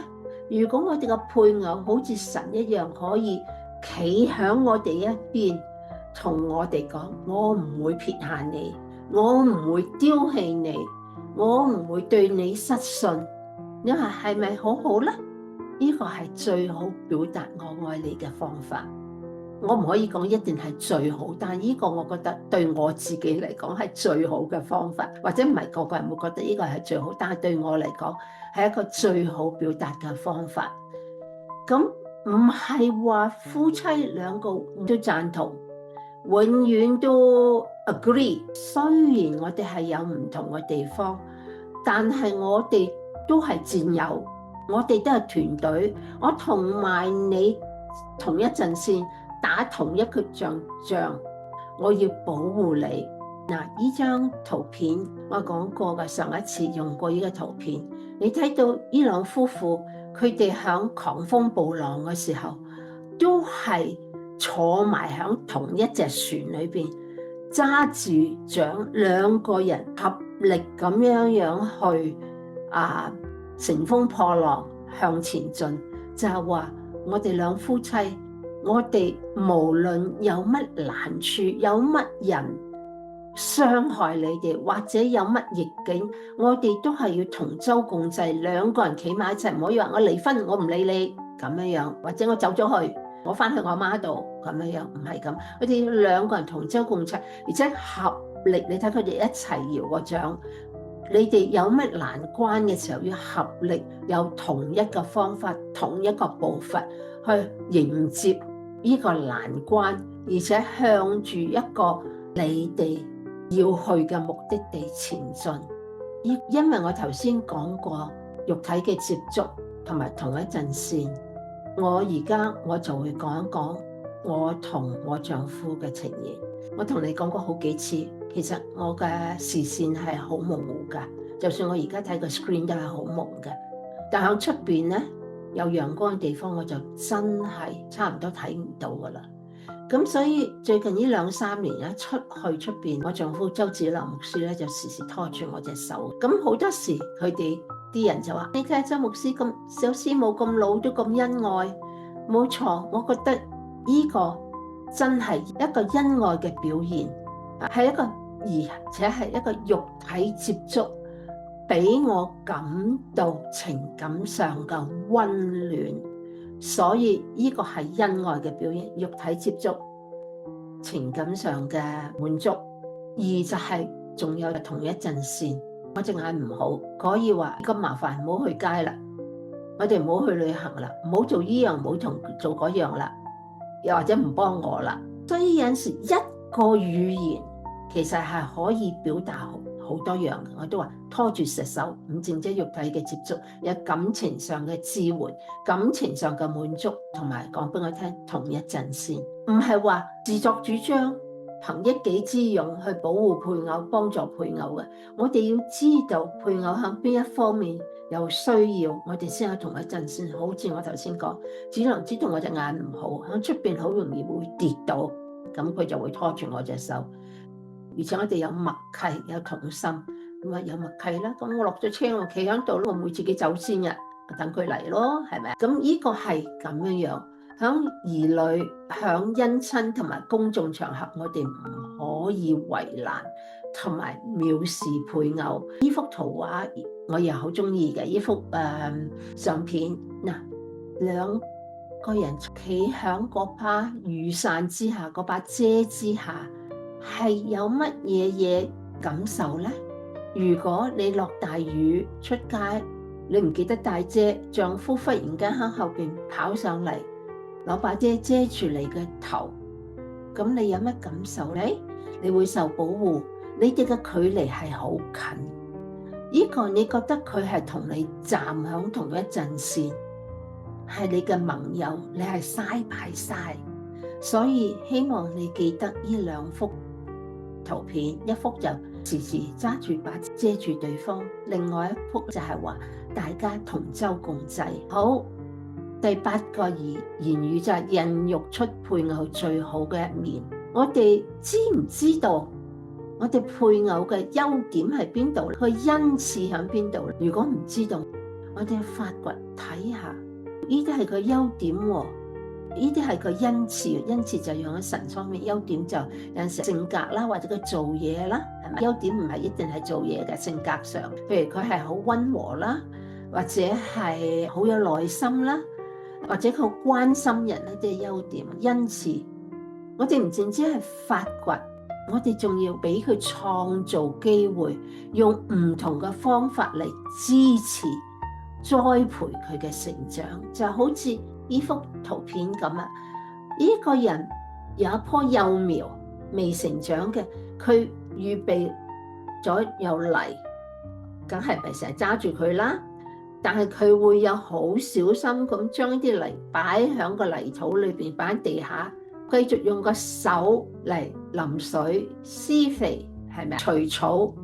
[SPEAKER 1] 如果我哋嘅配偶好似神一樣，可以企喺我哋一邊，同我哋講，我唔會撇下你，我唔會丟棄你，我唔會對你失信。你話係咪好好呢？呢個係最好表達我愛你嘅方法。我唔可以講一定係最好，但係呢個我覺得對我自己嚟講係最好嘅方法，或者唔係個個人會覺得呢個係最好，但係對我嚟講係一個最好表達嘅方法。咁唔係話夫妻兩個都贊同，永遠都 agree。雖然我哋係有唔同嘅地方，但係我哋都係戰友，我哋都係團隊，我同埋你同一陣線，打同一個仗，我要保護你。呢張圖片我講過嘅，上一次用過呢個圖片，你睇到呢兩夫婦，佢哋響狂風暴浪嘅時候，都係坐埋響同一隻船裏邊，揸住槳，兩個人合力咁樣去乘風破浪向前進。就係話我哋兩夫妻，我哋無論有乜難處，有乜人傷害你哋，或者有乜逆境，我哋都係要同舟共濟，兩個人企埋一齊，唔可以話我離婚，我唔理你咁樣，或者我走咗去，我翻去我媽度咁樣，唔係咁。我哋要兩個人同舟共濟，而且合力。你睇佢哋一齊搖個槳，你哋有乜難關嘅時候，要合力，有同一個方法，同一個步伐去迎接呢個難關，而且向住一個你哋要去嘅目的地前進。因為我頭先講過肉體嘅接觸同埋同一陣線，我而家就會講一講我同我丈夫嘅情形。我同你講過好幾次，其實我嘅視線係好模糊㗎，就算我而家睇個 screen 都係好朦嘅。但喺出邊呢，有陽光嘅地方，我就真係差唔多睇唔到㗎啦。咁所以最近呢2-3年咧，出邊，我丈夫周子流牧師咧就時時拖住我隻手。咁好多時佢哋啲人就話：你睇下周牧師咁小師母咁老都咁恩愛。冇錯，我覺得呢個真係一個恩愛嘅表現，係一個而且係一個肉體接觸俾我感到情感上嘅溫暖，所以呢個係恩愛嘅表現。肉體接觸，情感上嘅滿足。二就係仲有同一陣線。我隻眼唔好，可以話咁麻煩，唔好去街啦，我哋唔好去旅行啦，唔好做呢樣，唔好做嗰樣啦，又或者唔幫我啦。所以有陣時一個語言其實係可以表達好多樣嘅。我都話拖住隻手，唔淨止肉體嘅接觸，有感情上嘅支援，感情上嘅滿足，同埋講俾我聽同一陣線，唔係話自作主張，憑一己之勇去保護配偶、幫助配偶嘅。我哋要知道配偶喺邊一方面有需要，我哋先有同一陣線。好似我頭先講，只能知道我隻眼唔好，喺出邊好容易會跌倒，咁佢就會拖住我隻手。而且我哋有默契，有同心，咁啊有默契啦。咁我落咗車，我企喺度，我唔會自己走先嘅，等佢嚟咯，係咪？咁呢個係咁樣樣。響兒女、響姻親同埋公眾場合，我哋唔可以為難同埋藐視配偶。呢幅圖畫我又好中意嘅，呢幅相片嗱，兩個人企響嗰把雨傘之下，嗰把遮之下，係有乜嘢感受呢？如果你落大雨出街，你唔記得帶遮，丈夫忽然間喺後邊跑上嚟，攞把遮遮住你嘅頭，咁你有乜感受呢？你會受保護，你哋嘅距離係好近。呢個你覺得佢係同你站響同一陣線，係你嘅盟友，你係side by side。所以希望你記得呢兩幅圖片，一幅就時時揸住把遮住對方，另外一幅就係話大家同舟共濟。好，第8個言語就係孕育出配偶最好嘅一面。我哋知唔知道我哋配偶嘅優點喺邊度？佢恩賜喺邊度？如果唔知道，我哋發掘睇下，呢啲係佢優點喎，呢啲係佢恩賜。恩賜就用喺神方面，優點就有陣時性格啦，或者佢做嘢啦，係咪？優點唔係一定係做嘢嘅，性格上，譬如佢係好溫和啦，或者係好有耐心啦，或者佢好關心人，呢啲係優點。恩賜，我哋唔淨止係發掘，我哋仲要俾佢創造機會，用唔同嘅方法嚟支持、栽培佢嘅成長。就好似呢幅圖片咁啊，呢個人有一棵幼苗未成長嘅，佢預備咗有泥，梗係咪成日揸住佢啦？但係佢會有好小心咁將啲泥擺喺個泥土裏邊，擺喺地下，繼續用個手嚟淋水、施肥，係咪？除草。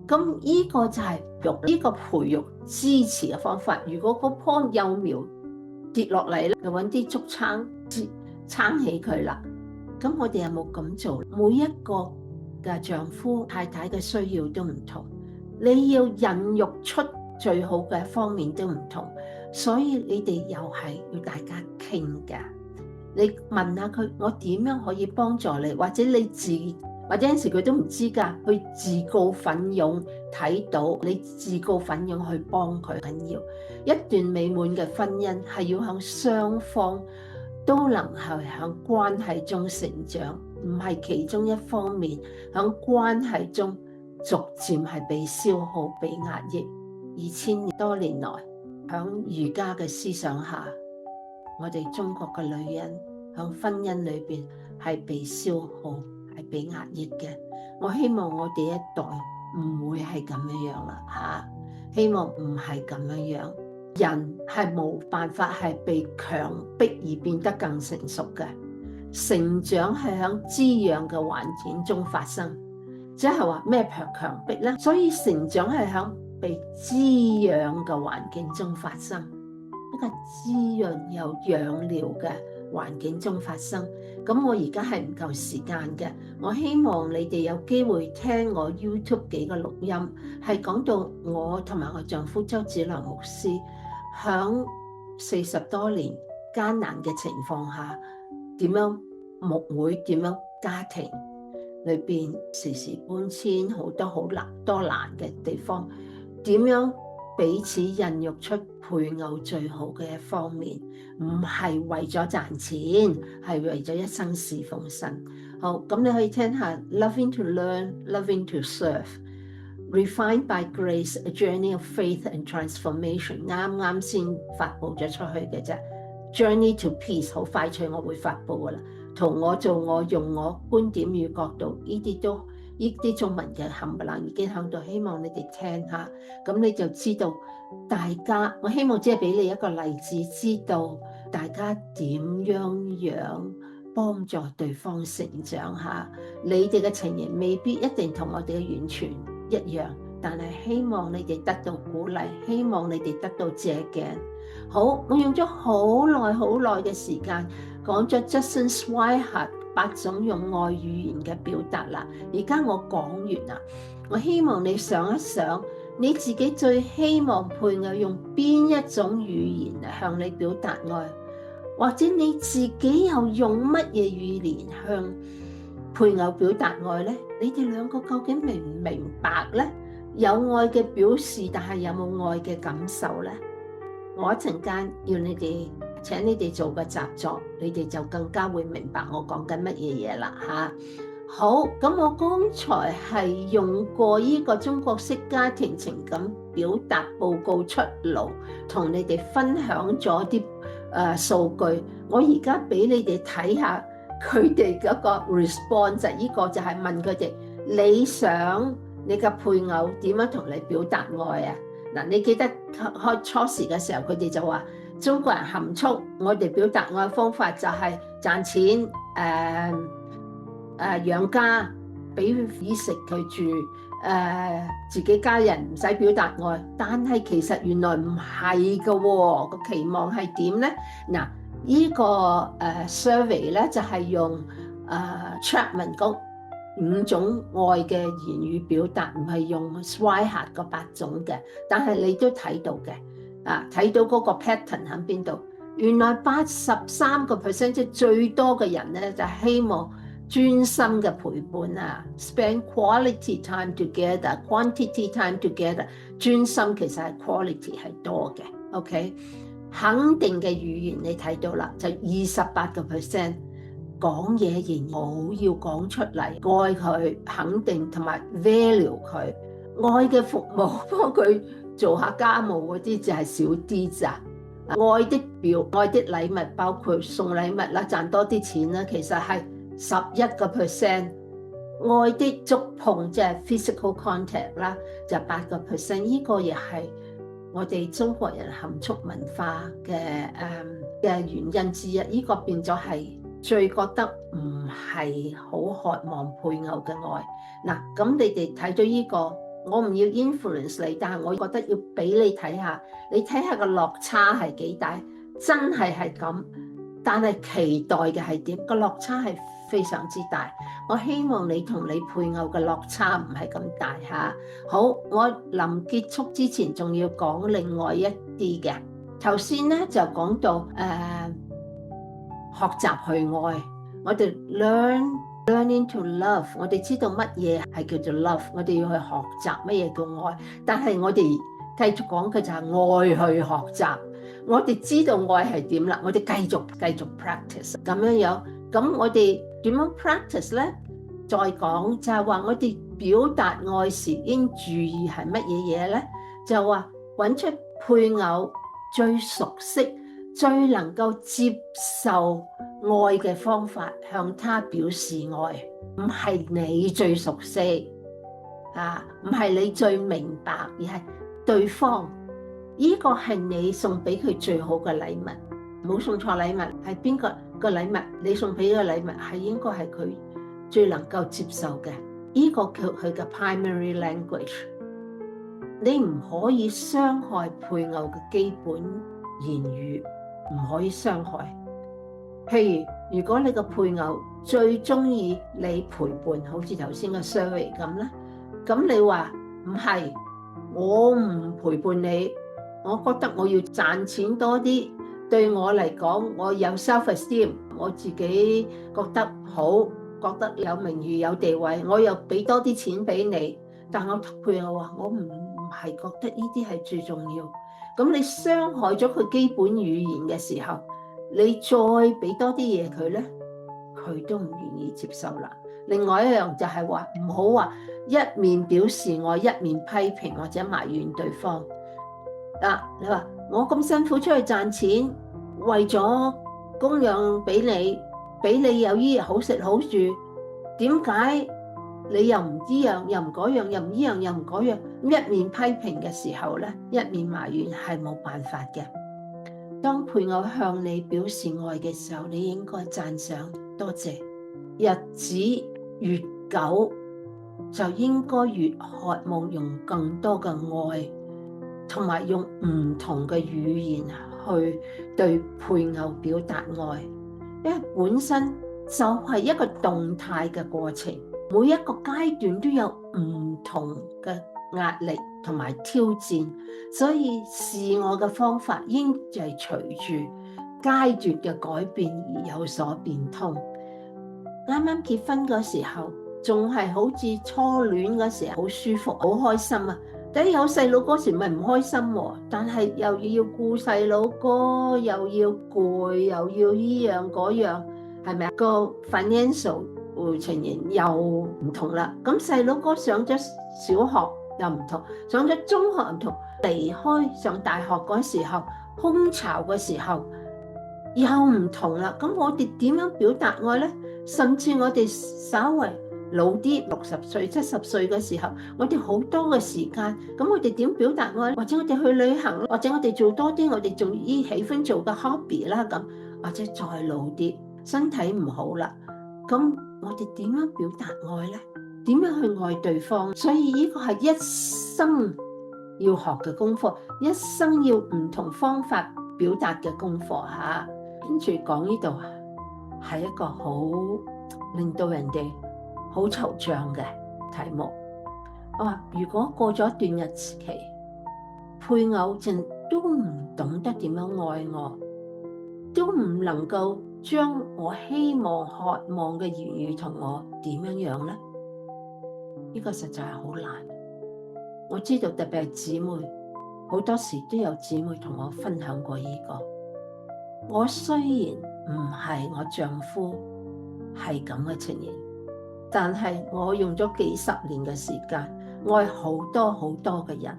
[SPEAKER 1] 咁呢個就係呢個培育支持嘅方法。如果嗰棵幼苗跌落嚟咧，就揾啲竹撐撐起佢啦。咁我哋有冇咁做？每一個嘅丈夫太太嘅需要都唔同，你要孕育出最好嘅方面都唔同，所以你哋又係要大家傾㗎。你問下佢，我點樣可以幫助你？或者你或者有時佢都唔知㗎，去自告奮勇睇到你自告奮勇去幫佢緊要。一段美滿嘅婚姻係要向雙方都能係喺關係中成長，唔係其中一方面喺關係中逐漸係被消耗、被壓抑。2000多年來，喺儒家嘅思想下，我哋中國嘅女人喺婚姻裏邊係被消耗、係被壓抑嘅。我希望我哋一代唔會係咁樣啦，希望唔係咁樣。人係冇辦法係被強迫而變得更成熟嘅，成長係喺滋養嘅環境中發生，即係話咩強迫呢？所以成長係喺被滋養嘅環境中發生，一個滋潤又養療嘅環境中發生。咁我而家係唔夠時間嘅，我希望你哋有機會聽我 YouTube 幾個錄音，係講到我同埋我丈夫周子良牧師響40多年艱難嘅情況下，點樣牧會，點樣家庭裏邊時時搬遷，好多難嘅地方，點樣彼此孕育出配偶最好嘅一方面，唔係為咗賺錢，係為咗一生侍奉神。好，咁你可以聽下 Loving to Learn, Loving to Serve, Refined by Grace, A Journey of Faith and Transformation， 啱啱先發布咗出去嘅啫。Journey to Peace 好快脆我會發布噶啦，同我做我用我觀點與角度，呢啲中文嘅冚唪唥已經響度，希望你哋聽下，咁你就知道大家，我希望只係俾你一個例子，知道大家點樣幫助對方成長下。你哋嘅情形未必一定同我哋嘅完全一樣，但係希望你哋得到鼓勵，希望你哋得到借鏡。好，我用咗好耐嘅時間講咗 Justin Swihart 8種用愛語言嘅表達啦。而家我講完啦，我希望你想一想，你自己最希望配偶用邊一種語言向你表達愛，或者你自己又用乜嘢語言向配偶表達愛呢？你哋兩個究竟明唔明白呢？有愛嘅表示，但係有冇愛嘅感受呢？我一陣間要你哋請你哋做個習作，你哋就更加會明白我講緊乜嘢嘢啦嚇。好，咁我剛才係用過呢個中國式家庭情感表達報告出爐，同你哋分享咗啲數據。我而家俾你哋睇下佢哋嗰個 response， 呢個就係問佢哋，你想你嘅配偶點樣同你表達愛啊？嗱，你記得開初時嘅時候，佢哋就話中國人含蓄，我哋表達愛嘅方法就係賺錢，養家，俾衣食佢住，自己家人唔使表達愛。但係其實原來唔係㗎喎，個期望係點咧？嗱，呢個survey 咧就係用Chapman 嗰5種愛嘅言語表達，唔係用 Swihart 嗰8種嘅，但係你都睇到嘅，睇到嗰個 pattern 喺邊度？原來83%即係最多嘅人咧，就希望專心嘅陪伴啊 ，spend quality time together，quantity time together， 專心其實係 quality 係多嘅 ，OK？ 肯定嘅語言你睇到啦，就28%。講嘢仍冇要講出嚟，愛佢肯定同埋 value 佢，愛嘅服務幫佢做下家務嗰啲就係少啲咋。愛的禮物包括送禮物啦，賺多啲錢啦，其實係11%。愛的觸碰即係 physical contact 啦，就8%。呢個亦係我哋中國人含蓄文化嘅原因之一。呢個變咗係最覺得唔係好渴望配偶嘅愛。嗱，咁你哋睇到呢個，我唔要 influence 你，但係我覺得要俾你睇下，你睇下個落差係幾大，真係咁，但係期待嘅係點？個落差係非常之大。我希望你同你配偶嘅落差唔係咁大嚇。好，我臨結束之前仲要講另外一啲嘅。頭先咧就講到學習去愛，我哋 learning to love， 我哋知道乜嘢係叫做 love， 我哋要去學習乜嘢叫愛。但係我哋繼續講嘅就係愛去學習。我哋知道愛係點啦，我哋繼續 practice 咁樣。咁我哋點樣 practice 咧？再講就係話我哋表達愛時應注意係乜嘢嘢咧？就話揾出配偶最熟悉、最能夠接受愛嘅方法，向他表示愛。唔係你最熟悉唔係你最明白，而係對方。呢個係你送俾佢最好嘅禮物，冇送錯禮物。係邊個禮物？你送俾嘅禮物係應該係佢最能夠接受嘅。呢個叫佢嘅 primary language。你唔可以傷害配偶嘅基本言語，唔可以傷害。譬如果你個配偶最中意你陪伴，好似頭先個 survey 咁咧，咁你話唔係，我唔陪伴你，我覺得我要賺錢多啲，對我嚟講，我有 self-esteem， 我自己覺得好，覺得有名譽有地位，我又俾多啲錢俾你，但我配偶話我唔係覺得呢啲係最重要。咁你傷害咗佢基本語言嘅時候，你再俾多啲嘢佢咧，佢都唔願意接受啦。另外一樣就係話唔好話一面表示愛，一面批評或者埋怨對方。你話我咁辛苦出去賺錢，為咗供養俾你有依日好食好住，點解你又唔依樣又唔嗰樣，又唔依樣又唔嗰樣？一面批評嘅時候咧，一面埋怨係冇辦法嘅。當配偶向你表示愛嘅時候，你應該讚賞多謝。日子越久，就應該越渴望用更多嘅愛，同埋用唔同嘅語言去對配偶表達愛，因為本身就係一個動態嘅過程，每一個階段都有唔同嘅壓力同埋挑戰，所以示愛嘅方法應就係隨住階段嘅改變而有所變通。啱啱結婚嗰時候，仲係好似初戀嗰時候好舒服、好開心啊！等有細佬嗰時咪唔開心喎，但係又要顧細佬哥，又要攰，又要依樣嗰樣，係咪啊？個 financial 情形又唔同啦。咁細佬哥上咗小學又唔同，上咗中學唔同，離開上大學嗰時候，空巢嘅時候又唔同啦。咁我哋點樣表達愛呢？甚至我哋稍為老啲，60歲、70歲嘅時候，我哋好多嘅時間，咁我哋點表達愛？或者我哋去旅行，或者我哋做多啲我哋仲喜歡做嘅 hobby 啦，咁或者再老啲，身體唔好啦，咁我哋點樣表達愛呢？點樣去愛對方？所以呢個係一生要學嘅功課，一生要唔同方法表達嘅功課嚇。跟住講呢度係一個好令到人哋好惆悵嘅題目。我話如果過咗一段日期，配偶都唔懂得點樣愛我，都唔能夠將我希望渴望嘅言語同我點樣樣呢？呢個實在係好難。我知道特別係姊妹，好多時都有姊妹同我分享過呢個。我雖然唔係我丈夫係咁嘅情形，但係我用咗幾十年嘅時間愛好多好多嘅人，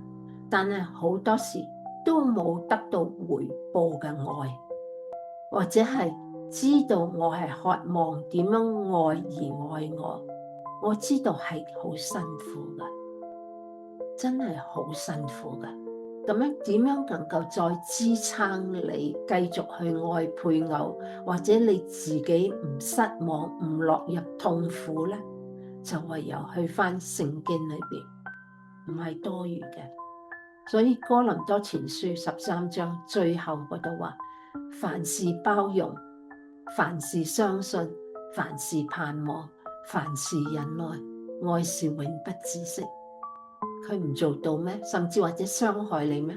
[SPEAKER 1] 但係好多時都冇得到回報嘅愛，或者係知道我係渴望點樣愛而愛我，我知道係好辛苦㗎，真係好辛苦㗎。咁樣點樣能夠再支撐你繼續去愛配偶，或者你自己唔失望、唔落入痛苦呢？就唯有去返聖經裏邊，唔係多餘嘅。所以哥林多前書13章最後嗰度話：凡事包容，凡事相信，凡事盼望，凡事忍耐，愛是永不止息。佢唔做到咩？甚至或者傷害你咩？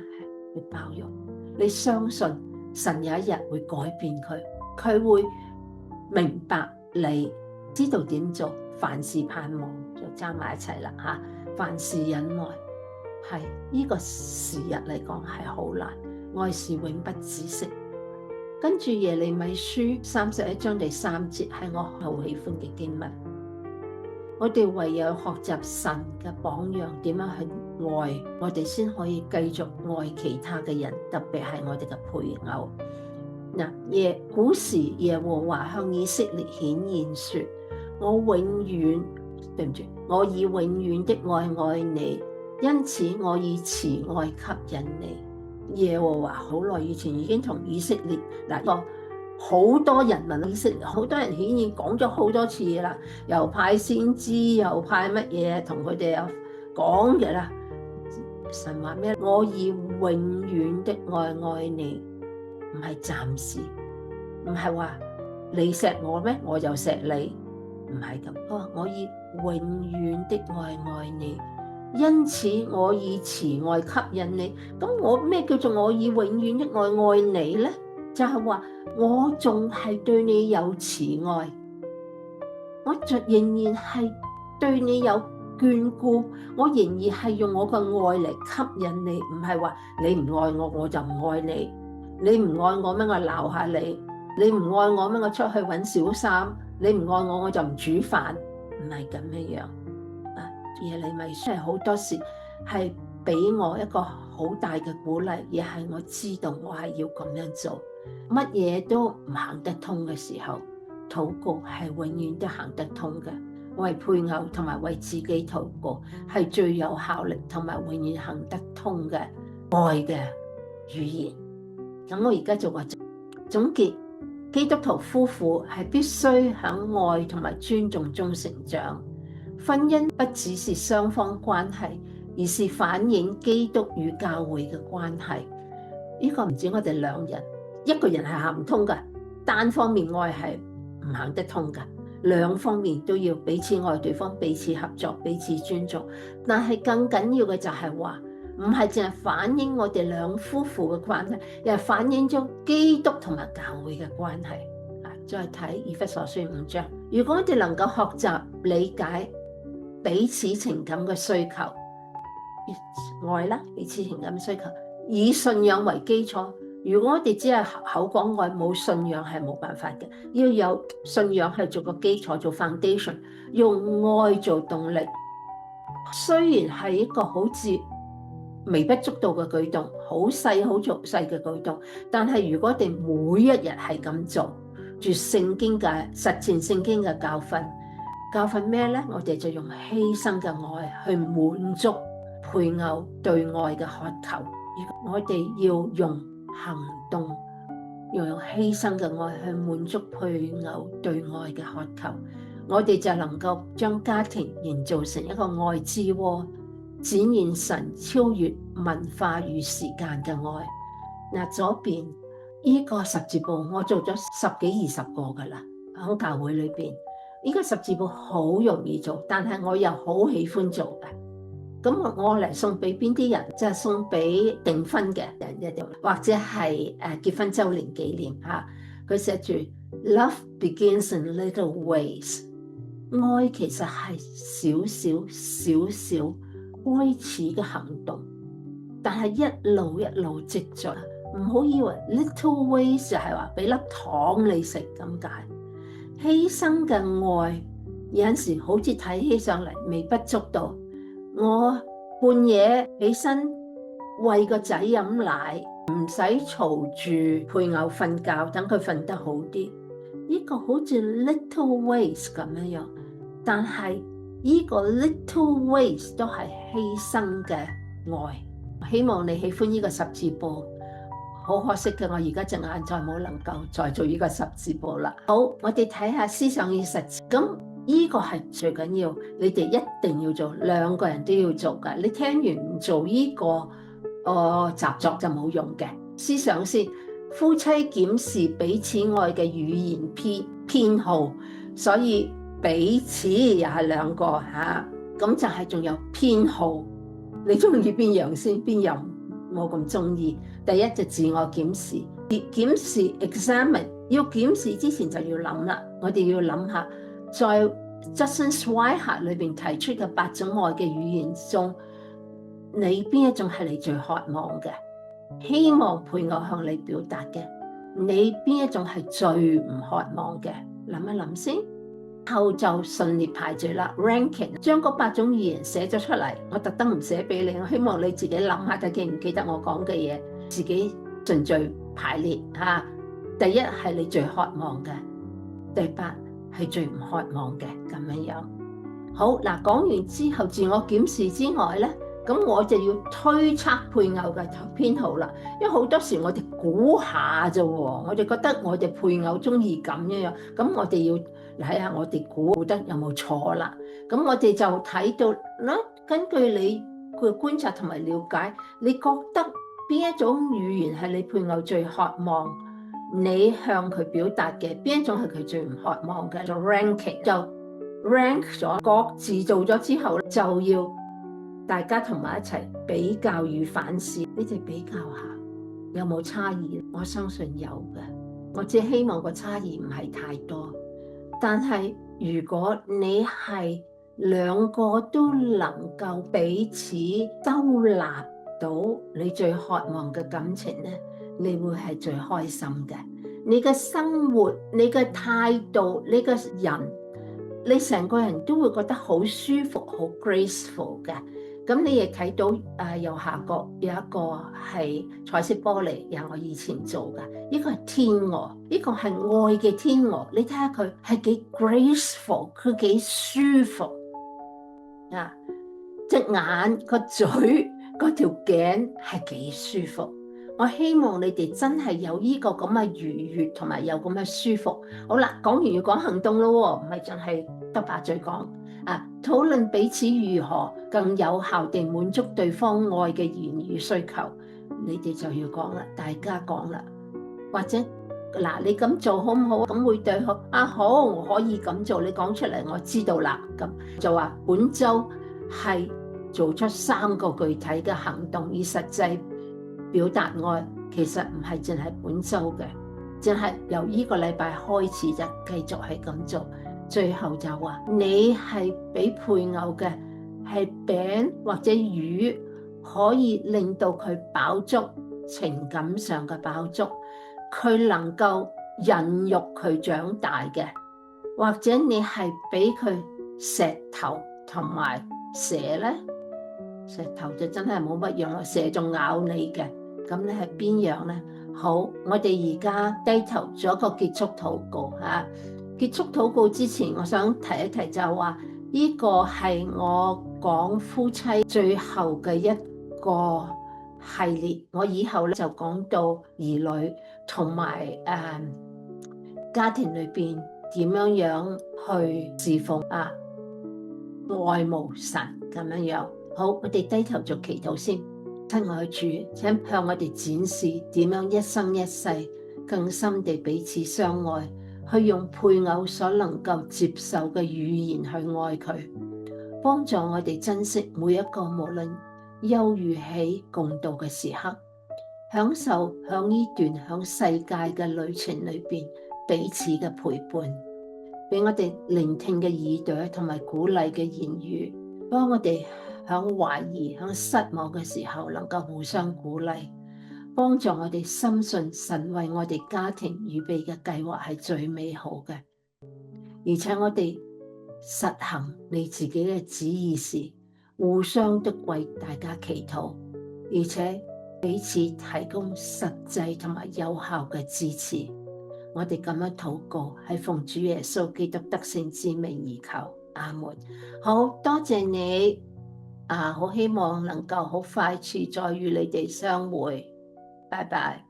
[SPEAKER 1] 你包容，你相信神有一日會改變佢，佢會明白你，知道點做。凡事盼望就爭埋一齊啦吓，凡事忍耐，係呢個時日嚟講係好難。愛是永不止息。跟住耶利米書31章第3節係我好喜歡嘅經文。我哋唯有學習神嘅榜樣，點樣去愛，我哋先可以繼續愛其他嘅人，特別係我哋嘅配偶。古時耶和華向以色列顯現說：我以永遠的愛愛你，因此我以慈愛吸引你。耶和華好耐以前已經同以色列好多人民以色列，好多人顯現講咗好多次啦，又派先知，又派乜嘢同佢哋又講嘅啦。神話咩？我以永遠的愛愛你，唔係暫時，唔係話你錫我咩，我就錫你，唔係咁。我以永遠的愛愛你，因此我以慈愛吸引你。咁我咩叫做我以永遠的愛愛你呢？就係話我仲係對你有慈愛，我仍然係對你有眷顧，我仍然係用我嘅愛嚟吸引你，唔係話你唔愛我我就唔愛你，你唔愛我咩我鬧下你，你唔愛我咩我出去揾小三，你唔愛我我就唔煮飯，唔係咁樣耶利米書係好多時係俾我一個好大嘅鼓勵，而係我知道我係要咁樣做，乜嘢都唔行得通嘅時候，禱告係永遠都行得通嘅。為配偶同埋為自己禱告係最有效力同埋永遠行得通嘅愛嘅語言。咁我而家做個總結，基督徒夫婦係必須喺愛同埋尊重中成長。婚姻不只是雙方關係，而是反映基督與教會嘅關係。呢個唔止我哋兩人，一個人係行唔通㗎，單方面愛係唔行得通㗎。兩方面都要彼此愛對方，彼此合作，彼此尊重。但係更緊要嘅就係話，唔係淨係反映我哋兩夫婦嘅關係，又係反映咗基督同埋教會嘅關係。再睇以弗所書5章，如果我哋能夠學習理解彼此情感嘅需求，愛啦，彼此情感嘅需求，以信仰為基礎。如果我哋只係口講愛，冇信仰係冇辦法嘅。要有信仰係做個基礎，做 foundation， 用愛做動力。雖然係一個好似微不足道嘅舉動，好細好細嘅舉動，但係如果我哋每一日係咁做，住聖經嘅實踐聖經嘅教訓咩呢？我哋就用犧牲嘅愛去滿足配偶對愛嘅渴求。我哋要用行動，要用犧牲嘅愛去滿足配偶對愛嘅渴求，我哋就能夠將家庭營造成一個愛之窩，展現神超越文化與時間嘅愛。嗱，左邊呢個十字簿我做咗10幾20個噶啦，喺教會裏邊呢個十字簿好容易做，但係我又好喜歡做嘅。咁我嚟送俾邊啲人？即係送俾訂婚嘅人一定，或者係結婚週年紀念嚇。佢寫住 Love begins in little ways， 愛其實係少少開始嘅行動，但係一路一路積聚。唔好以為 little ways 就係話俾粒糖你食咁解。犧牲嘅愛有陣時好似睇起上嚟微不足道。我半夜起身餵個仔飲奶，唔使嘈住配偶瞓覺，等佢瞓得好啲。呢個好似 little ways 咁樣，但係呢個 little ways 都係犧牲嘅愛。希望你喜歡呢個十字簿。好可惜嘅，我而家隻眼再冇能夠再做呢個十字簿啦。好，我哋睇下思想與實踐。咁呢個係最緊要，你哋一定要做，兩個人都要做㗎。你聽完唔做呢個習作就冇用嘅。思想先，夫妻檢視彼此愛嘅語言偏好，所以彼此又係兩個嚇，咁就係仲有偏好。你中意邊樣先？邊樣冇咁中意？第一就自我檢視，examine， 要檢視之前就要諗啦。我哋要諗下，在 Justin Swihart 裏邊提出嘅8種愛嘅語言中，你邊一種係你最渴望嘅？希望配偶向你表達嘅，你邊一種係最唔渴望嘅？諗一諗先，後就順列排序啦 ，ranking， 將嗰8種語言寫咗出嚟。我特登唔寫俾你，我希望你自己諗下睇記唔記得我講嘅嘢，自己順序排列嚇。第一係你最渴望嘅，第8係最唔渴望嘅，咁樣。好嗱，講完之後自我檢視之外咧，咁我就要推測配偶嘅偏好啦。因為好多時我哋估下啫喎，我哋覺得我哋配偶中意咁樣，咁我哋要睇下我哋估得有冇錯啦。咁我哋就睇到啦，根據你嘅觀察同埋了解，你覺得邊一種語言係你配偶最渴望？你向佢表達嘅邊一種係佢最唔渴望嘅？就 ranking 就 rank 咗，各自做咗之後就要大家同埋一齊比較與反思，你哋比較下有冇差異？我相信有嘅，我只希望個差異唔係太多。但係如果你係兩個都能夠彼此收納到你最渴望嘅感情咧，你會係最開心嘅。你嘅生活、你嘅態度、你嘅人，你成個人都會覺得好舒服、好 graceful 嘅。咁你亦睇到右下角有一個係彩色玻璃，又我以前做嘅，呢個係天鵝，呢個係愛嘅天鵝。你睇下佢係幾 graceful， 佢幾舒服啊！隻眼、個嘴、嗰條頸係幾舒服。我希望你哋真係有呢個咁嘅愉悅同埋有咁嘅舒服。好啦，講完要講行動咯，唔係淨係得把嘴講。討論彼此如何更有效地滿足對方愛嘅言語需求，你哋就要講啦，大家講啦，或者你咁做好唔好？咁會對好好，我可以咁做，你講出嚟我知道啦。咁就話本週係做出3個具體嘅行動，以實際表達愛。其實唔係淨係本週嘅，淨係由呢個禮拜開始就繼續係咁做。最後就話你係俾配偶嘅係餅或者魚，可以令到佢飽足，情感上嘅飽足，佢能夠孕育佢長大嘅。或者你係俾佢石頭同埋蛇咧，石頭就真係冇乜用啦，蛇仲咬你嘅。咁你係邊樣咧？好，我哋而家低頭做一個結束禱告嚇。結束禱告之前，我想提一提就係話，呢個係我講夫妻最後嘅一個系列。我以後咧就講到兒女同埋家庭裏邊點樣去侍奉愛慕神咁樣。好，我哋低頭做祈禱先。親愛的主，請向我哋展示點樣一生一世更深地彼此相愛。去用配偶所能夠接受嘅語言去愛佢，幫助我哋珍惜每一個無論憂與喜共度嘅時刻，享受響呢段響世界嘅旅程裏邊彼此嘅陪伴，俾我哋聆聽嘅耳朵同埋鼓勵嘅言語，幫我哋響懷疑、響失望嘅時候能夠互相鼓勵。幫助我哋深信神為我哋家庭預備嘅計劃係最美好嘅，而且我哋實行你自己嘅旨意時，互相都為大家祈禱，而且彼此提供實際同埋有效嘅支持。我哋咁樣禱告係奉主耶穌基督得勝之名而求，阿門。好多謝你好希望能夠好快脆再與你哋相會。拜拜。